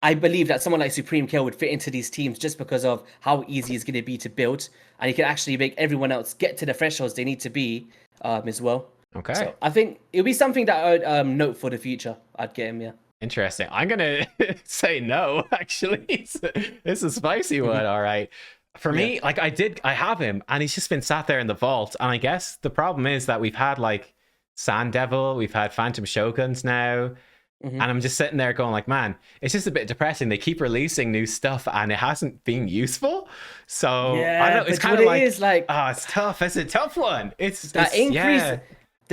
Speaker 2: I believe that someone like Supreme Kale would fit into these teams just because of how easy it's going to be to build, and he can actually make everyone else get to the thresholds they need to be as well. Okay. So I think it'll be something that I would note for the future. I'd get him, yeah.
Speaker 1: Interesting. I'm going to say no, actually. It's a spicy one, all right. For me, like I have him, and he's just been sat there in the vault. And I guess the problem is that we've had like Sand Devil, we've had Phantom Shoguns now, and I'm just sitting there going like, man, it's just a bit depressing. They keep releasing new stuff, and it hasn't been useful. So I don't know. It's kind of like, oh, it's tough. It's a tough one.
Speaker 2: The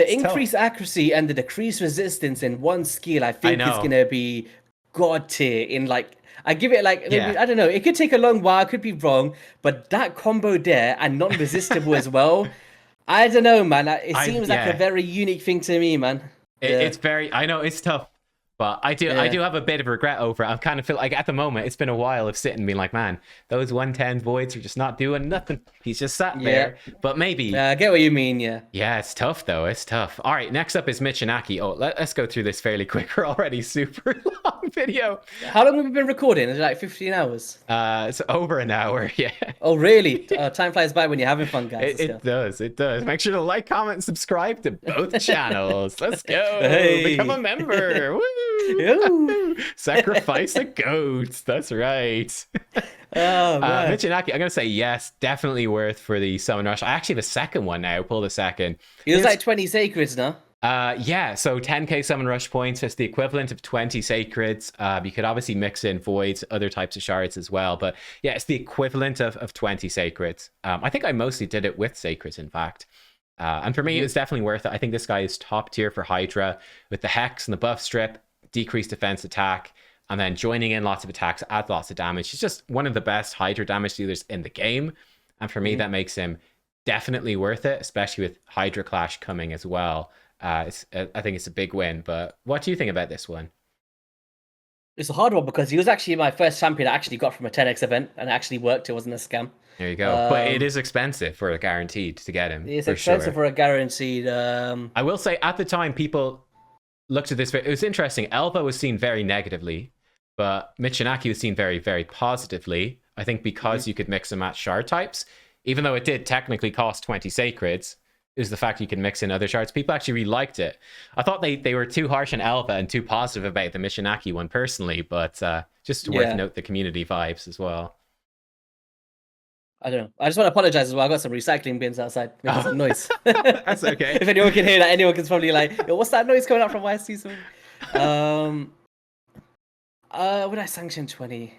Speaker 2: increased accuracy and the decreased resistance in one skill, I think, is gonna be god tier in like. I give it like, maybe, I don't know, it could take a long while, I could be wrong, but that combo there and non-resistible as well, I don't know, man. It seems like a very unique thing to me, man.
Speaker 1: It's very, I know it's tough, but I do have a bit of regret over it. I kind of feel like at the moment, it's been a while of sitting and being like, man, those 110 voids are just not doing nothing. He's just sat there, but maybe.
Speaker 2: I get what you mean, yeah.
Speaker 1: Yeah, it's tough though, it's tough. All right, next up is Michinaki. Oh, let's go through this fairly quick. We're already super long video.
Speaker 2: How long have we been recording? Is it like 15 hours?
Speaker 1: It's over an hour, yeah.
Speaker 2: Oh, really? Time flies by when you're having fun, guys.
Speaker 1: It does. Make sure to like, comment, and subscribe to both channels. Let's go.
Speaker 2: Hey.
Speaker 1: Become a member. Woo! Sacrifice a goat. That's right. Michinaki, I'm gonna say yes, definitely worth for the summon rush. I actually have a second one now. Pulled a second.
Speaker 2: It was like 20 sacreds now.
Speaker 1: So 10k summon rush points is the equivalent of 20 sacreds. You could obviously mix in voids, other types of shards as well, but yeah, it's the equivalent of 20 sacreds. I think I mostly did it with sacreds, in fact. And for me, it was definitely worth it. I think this guy is top tier for Hydra with the Hex and the buff strip, decreased defense attack, and then joining in lots of attacks, adds lots of damage. He's just one of the best Hydra damage dealers in the game. And for me, that makes him definitely worth it, especially with Hydra Clash coming as well. I think it's a big win. But what do you think about this one?
Speaker 2: It's a hard one because he was actually my first champion I actually got from a 10x event and it actually worked. It wasn't a scam.
Speaker 1: There you go. But it is expensive for a guaranteed to get him.
Speaker 2: It's expensive for a guaranteed.
Speaker 1: I will say at the time, people looked at this. It was interesting. Elva was seen very negatively, but Michinaki was seen very, very positively. I think because you could mix and match shard types, even though it did technically cost 20 sacreds, it was the fact you could mix in other shards. People actually really liked it. I thought they were too harsh on Elva and too positive about the Michinaki one personally, but just worth note the community vibes as well.
Speaker 2: I don't know. I just want to apologize as well. I got some recycling bins outside. Making some noise.
Speaker 1: That's okay.
Speaker 2: If anyone can hear that, anyone can probably like, yo, what's that noise coming out from YSC? Would I sanction 20?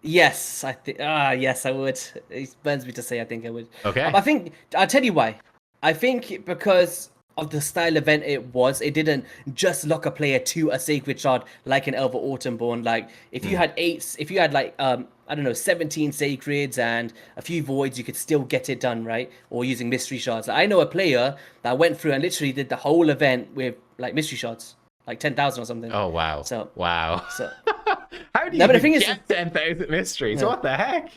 Speaker 2: Yes, I think. Yes, I would. It burns me to say I think I would.
Speaker 1: Okay.
Speaker 2: I think I'll tell you why. I think because of the style event it didn't just lock a player to a sacred shard like an Elva Autumnborn. Like if you had like I don't know, 17 sacreds and a few voids, you could still get it done, right? Or using mystery shards. I know a player that went through and literally did the whole event with like mystery shards, like 10,000 or something.
Speaker 1: Oh wow! Wow!
Speaker 2: So
Speaker 1: how do you get 10,000 mysteries? What the heck?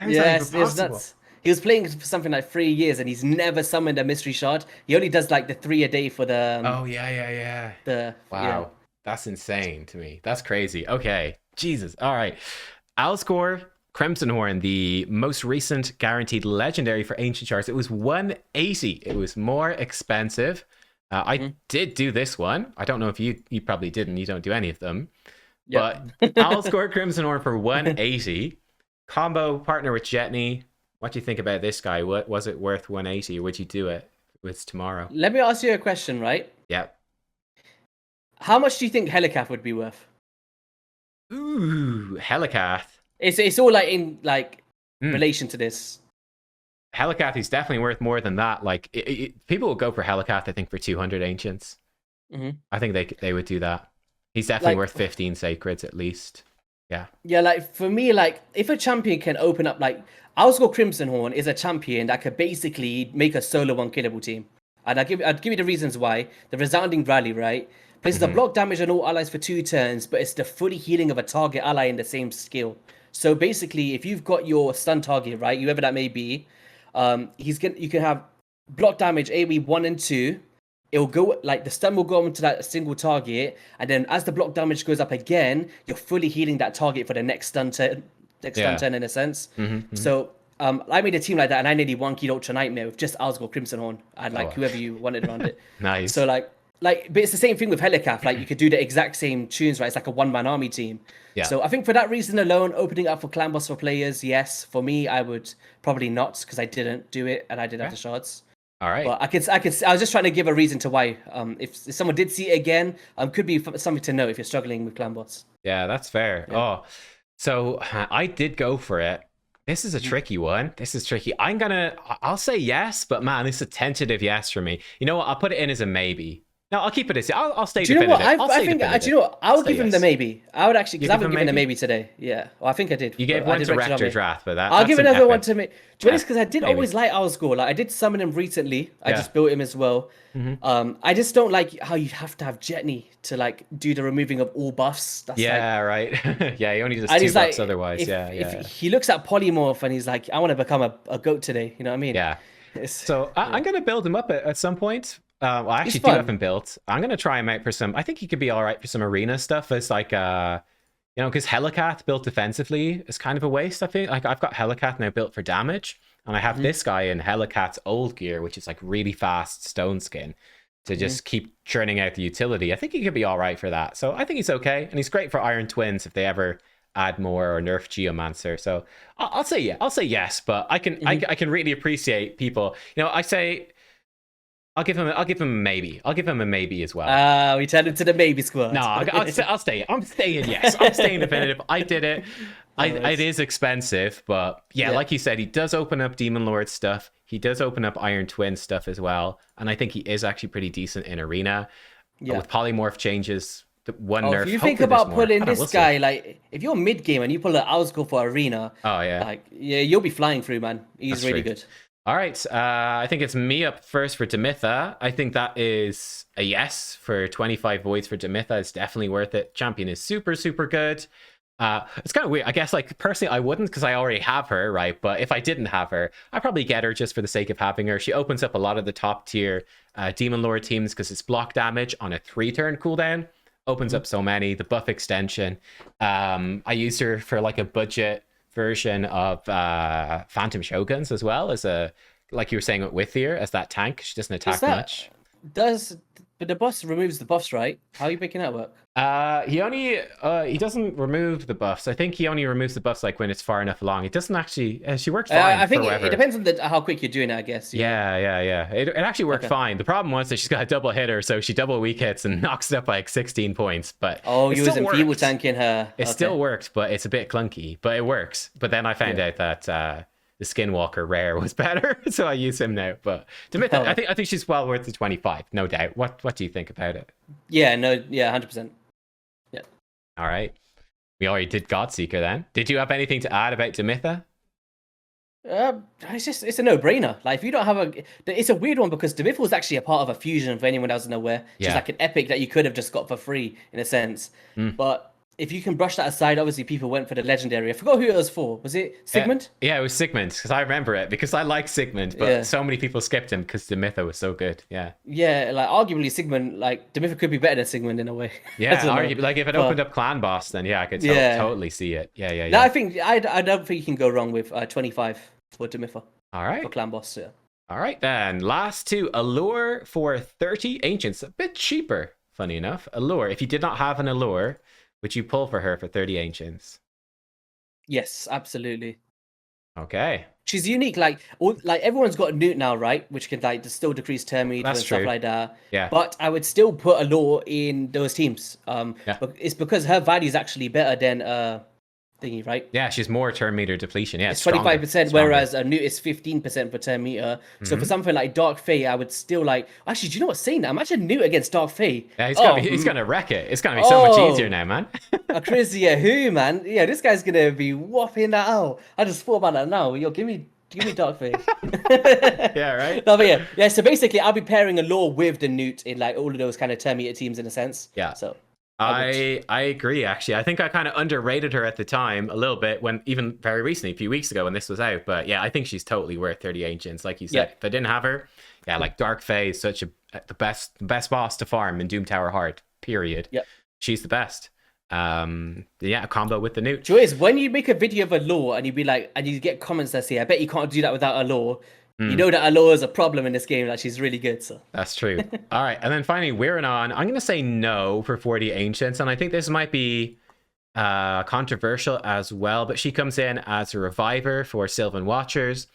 Speaker 2: Yes, it's nuts. He was playing for something like 3 years and he's never summoned a mystery shard. He only does like the 3 a day for the.
Speaker 1: Oh yeah. Wow, that's insane to me. That's crazy. Okay, Jesus. All right. Alsgor Crimsonhorn, the most recent guaranteed legendary for ancient shards. It was 180. It was more expensive. I did do this one. I don't know if you probably didn't. You don't do any of them. Yep. But Alsgor Crimsonhorn for 180. Combo partner with Jetney. What do you think about this guy? What was it worth 180? Or would you do it with tomorrow?
Speaker 2: Let me ask you a question, right?
Speaker 1: Yeah.
Speaker 2: How much do you think Helicath would be worth?
Speaker 1: Ooh, Helicath.
Speaker 2: It's all like in like relation to this.
Speaker 1: Helicath is definitely worth more than that. Like people will go for Helicath, I think, for 200 ancients. I think they would do that. He's definitely worth 15 sacreds at least. Yeah. Yeah,
Speaker 2: like for me, like if a champion can open up, like Alsgor Crimsonhorn is a champion that could basically make a solo unkillable team. And I'd give you the reasons why. The resounding rally, right? Places the block damage on all allies for 2 turns, but it's the fully healing of a target ally in the same skill. So basically, if you've got your stun target, right, whoever that may be, you can have block damage AoE 1 and 2. It'll go like the stun will go onto that single target, and then as the block damage goes up again, you're fully healing that target for the next stun turn. Stun turn in a sense. So I made a team like that, and I nearly 1-keyed Ultra Nightmare with just Alsgor Crimsonhorn and like whoever you wanted around it.
Speaker 1: Nice.
Speaker 2: So like Like, but it's the same thing with Helicath. Like, you could do the exact same tunes, right? It's like a one-man army team.
Speaker 1: Yeah.
Speaker 2: So I think for that reason alone, opening up for clan boss for players, yes. For me, I would probably not, because I didn't do it and I didn't have the shards.
Speaker 1: All right.
Speaker 2: But I was just trying to give a reason to why. If someone did see it again, could be something to know if you're struggling with clan boss.
Speaker 1: Yeah, that's fair. Yeah. Oh, so I did go for it. This is a tricky one. This is tricky. I'll say yes, but man, it's a tentative yes for me. You know what? I'll put it in as a maybe. No, I'll keep it as I'll stay definitive.
Speaker 2: Do you know what? I think. Do you know what? I would give him the maybe. I would actually, because I haven't given a maybe today. Yeah. Well, I think I did.
Speaker 1: You gave one to Rector Drath, but
Speaker 2: I'll give another one to me. To be honest, because I did always like Owlscore. Like, I did summon him recently. I just built him as well. I just don't like how you have to have Jetney to like do the removing of all buffs. That's
Speaker 1: right. Yeah, he only does 2 buffs otherwise.
Speaker 2: If he looks at polymorph and he's like, I want to become a goat today. You know what I mean?
Speaker 1: Yeah. So I'm gonna build him up at some point. Well, I actually do have him built. I'm gonna try him out for some. I think he could be all right for some arena stuff. It's like because Helicath built defensively is kind of a waste. I think like I've got Helicath now built for damage, and I have this guy in Helicath's old gear, which is like really fast stone skin, to just keep churning out the utility. I think he could be all right for that. So I think he's okay, and he's great for Iron Twins if they ever add more or nerf Geomancer. So I'll say yeah. I'll say yes, but I can I can really appreciate people. You know, I say. I'll give him a maybe. I'll give him a maybe as well.
Speaker 2: We turned into the maybe squad.
Speaker 1: No, I'll stay. I'm staying yes. I'm staying definitive. I did it. It is expensive, but yeah, like you said, he does open up Demon Lord stuff. He does open up Iron Twin stuff as well. And I think he is actually pretty decent in arena. Yeah. With polymorph changes, one nerf.
Speaker 2: If you think about pulling this guy, like if you're mid game and you pull an Owlscore for arena, you'll be flying through, man. He's really good.
Speaker 1: All right, I think it's me up first for Demitha. I think that is a yes for 25 voids for Demitha. It's definitely worth it. Champion is super, super good. It's kind of weird. I guess, like, personally, I wouldn't because I already have her, right? But if I didn't have her, I'd probably get her just for the sake of having her. She opens up a lot of the top tier Demon Lord teams because it's block damage on a 3-turn cooldown. Opens up so many. The buff extension. I used her for, like, a budget version of Phantom Shoguns as well, as a, like you were saying with Vizier, as that tank. She doesn't attack much.
Speaker 2: But the boss removes the buffs, right? How are you making that work?
Speaker 1: He doesn't remove the buffs. I think he only removes the buffs like when it's far enough along. It doesn't actually. She works fine.
Speaker 2: I think it depends on how quick you're doing it, I guess.
Speaker 1: Yeah. It actually worked fine. The problem was that she's got a double hitter, so she double weak hits and knocks it up like 16 points. But
Speaker 2: you was enfeeble tanking her.
Speaker 1: It still worked, but it's a bit clunky. But it works. But then I found out that the Skinwalker rare was better, so I use him now. But Demitha, I think she's well worth the 25, no doubt. What do you think about it?
Speaker 2: 100%. Yeah.
Speaker 1: All right. We already did Godseeker then. Did you have anything to add about Demitha?
Speaker 2: It's a no-brainer. Like, if you don't have it's a weird one because Demitha was actually a part of a fusion for anyone else aware. She's like an epic that you could have just got for free in a sense. But if you can brush that aside, obviously people went for the legendary. I forgot who it was for. Was it Sigmund?
Speaker 1: Yeah, it was Sigmund, because I remember it, because I like Sigmund, but so many people skipped him because Demitha was so good. Yeah, like arguably Sigmund, like Demitha could be better than Sigmund in a way. Yeah, arguably, like if it opened up Clan Boss, then I could totally see it. Yeah.
Speaker 2: No, I don't think you can go wrong with 25 for Demitha.
Speaker 1: All right.
Speaker 2: For Clan Boss, yeah.
Speaker 1: All right then, last two. Allure for 30 Ancients, a bit cheaper, funny enough. Allure, if you did not have an Allure, would you pull for her for 30 Ancients?
Speaker 2: Yes, absolutely.
Speaker 1: Okay.
Speaker 2: She's unique. Like everyone's got a Newt now, right? Which can still decrease turn meter and stuff like that.
Speaker 1: Yeah.
Speaker 2: But I would still put a law in those teams. It's because her value is actually better than thingy, right?
Speaker 1: Yeah, she's more turn meter depletion. Yeah,
Speaker 2: it's 25%, whereas a Newt is 15% per turn meter. So for something like Dark Fae, I would still actually, do you know what's saying that? Imagine Newt against Dark Fae.
Speaker 1: Yeah, he's gonna wreck it. It's gonna be so much easier now, man.
Speaker 2: A crazy who, man? Yeah, this guy's gonna be whopping that out. I just thought about that now. Yo, give me Dark Fae.
Speaker 1: Yeah, right.
Speaker 2: No, but yeah. So basically, I'll be pairing a law with the Newt in like all of those kind of turn meter teams in a sense.
Speaker 1: Yeah.
Speaker 2: So.
Speaker 1: I agree, actually. I think I kind of underrated her at the time a little bit, when even very recently, a few weeks ago when this was out. But yeah, I think she's totally worth 30 Ancients, like you said. If I didn't have her, like Dark Fae is such the best boss to farm in Doom Tower Heart, period.
Speaker 2: Yep.
Speaker 1: She's the best. A combo with the Newt.
Speaker 2: Joyce, when you make a video of a law and you be like, and you get comments that say, I bet you can't do that without a law, You know that Alola is a problem in this game. Like, she's really good. So
Speaker 1: that's true. All right, and then finally, Wiranon. I'm going to say no for 40 Ancients, and I think this might be controversial as well. But she comes in as a reviver for Sylvan Watchers.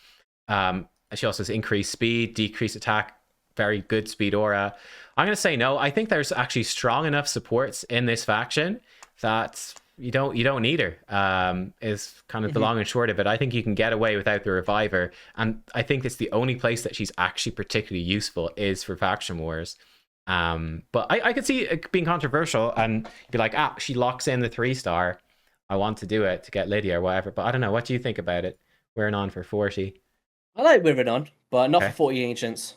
Speaker 1: She also has increased speed, decreased attack, very good speed aura. I'm going to say no. I think there's actually strong enough supports in this faction that you don't need her, is kind of the long and short of it. I think you can get away without the reviver, and I think it's the only place that she's actually particularly useful is for faction wars. But I could see it being controversial and be like, she locks in the 3-star. I want to do it to get Lydia or whatever. But I don't know. What do you think about it? Wearing on for 40.
Speaker 2: I like Wiranon, but not for 40 Ancients.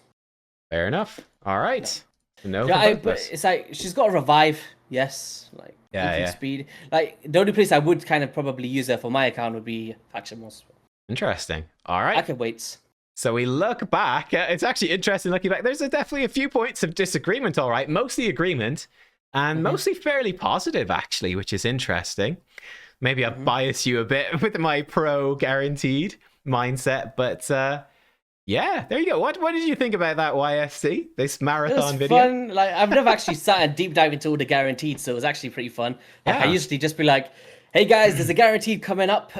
Speaker 1: Fair enough. All right. No.
Speaker 2: But it's like she's got a revive. Yes. Like speed. Like the only place I would kind of probably use her for my account would be faction wars.
Speaker 1: Interesting. All right.
Speaker 2: I can wait.
Speaker 1: So we look back. It's actually interesting looking back. There's definitely a few points of disagreement, all right. Mostly agreement and mostly fairly positive, actually, which is interesting. Maybe I'll bias you a bit with my pro guaranteed mindset. But yeah, there you go. What did you think about that YSC? This marathon video?
Speaker 2: Fun. Like, I've never actually sat and deep dive into all the guaranteed, so it was actually pretty fun. Like, I usually just be like, hey guys, there's a guaranteed coming up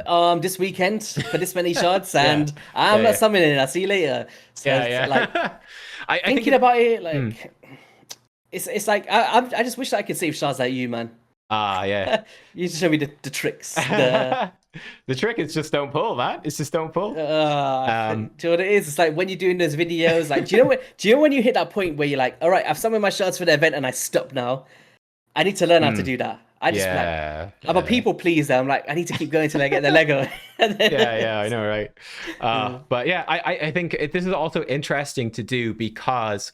Speaker 2: this weekend for this many shots, and I'm not summoning it. I'll see you later. So like, thinking about it, like it's like I just wish that I could save shards like you, man.
Speaker 1: Yeah.
Speaker 2: You just show me the tricks.
Speaker 1: The trick is just don't pull, man. It's just don't pull.
Speaker 2: Do you know what it is? It's like when you're doing those videos, like do you know when you hit that point where you're like, all right, I've summoned my shards for the event and I stop now. I need to learn how to do that. I just I'm a people pleaser. I'm like, I need to keep going till I get the Lego.
Speaker 1: I know, right? But yeah, I think this is also interesting to do because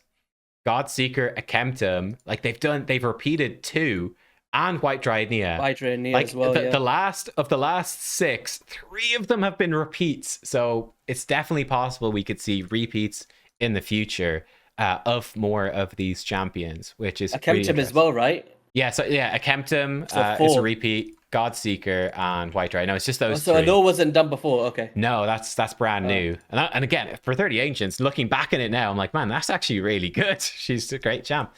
Speaker 1: Godseeker Akemtum, like they've repeated 2 and Wight Twinned Nia.
Speaker 2: Wight Twinned Nia
Speaker 1: like
Speaker 2: as well.
Speaker 1: The last of the last 6, 3 of them have been repeats. So it's definitely possible we could see repeats in the future of more of these champions, which is
Speaker 2: Akemtum as well, right?
Speaker 1: Yeah, so Akemtum is a repeat, Godseeker, and Wight Twinned. No, it's just those 3.
Speaker 2: So Alola wasn't done before, okay.
Speaker 1: No, that's brand new. And again, for 30 Ancients, looking back on it now, I'm like, man, that's actually really good. She's a great champ.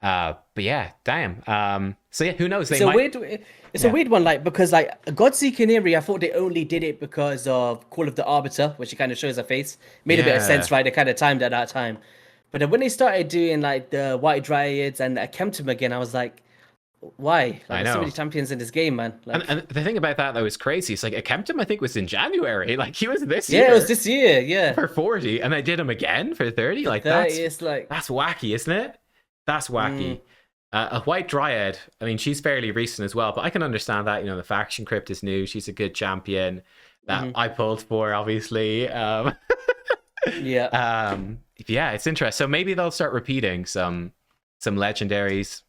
Speaker 1: But yeah, damn. So yeah, who knows?
Speaker 2: It's a weird one, like, because like Godseeker Aniri, I thought they only did it because of Call of the Arbiter, which she kind of shows her face. Made a bit of sense, right? They kind of timed at that time. But then when they started doing like the White Dryads and Akemtum again, I was like, why? Like, there's so many champions in this game, man. Like,
Speaker 1: and the thing about that though is crazy. It's like Akemtum, I think, was in January. Like he was this year.
Speaker 2: Yeah, it was this year. Yeah,
Speaker 1: for 40, and they did him again for 30. Like 30, that's wacky, isn't it? That's wacky. A White Dryad. I mean, she's fairly recent as well, but I can understand that. You know, the faction crypt is new. She's a good champion that I pulled for, obviously. Yeah, it's interesting. So maybe they'll start repeating some legendaries.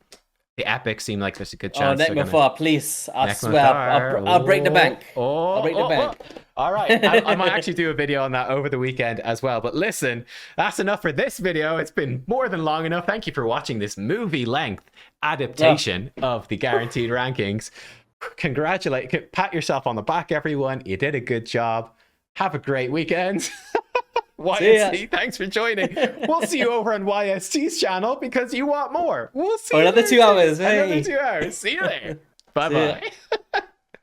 Speaker 1: The epics seem like there's a good chance.
Speaker 2: Nekhret, please. I swear, I'll break the bank. I'll break the bank.
Speaker 1: All right. I might actually do a video on that over the weekend as well. But listen, that's enough for this video. It's been more than long enough. Thank you for watching this movie-length adaptation of the Guaranteed Rankings. Pat yourself on the back, everyone. You did a good job. Have a great weekend. YST, thanks for joining. We'll see you over on YST's channel because you want more. We'll see you
Speaker 2: another 2 hours.
Speaker 1: Another 2 hours. See you there. Bye-bye.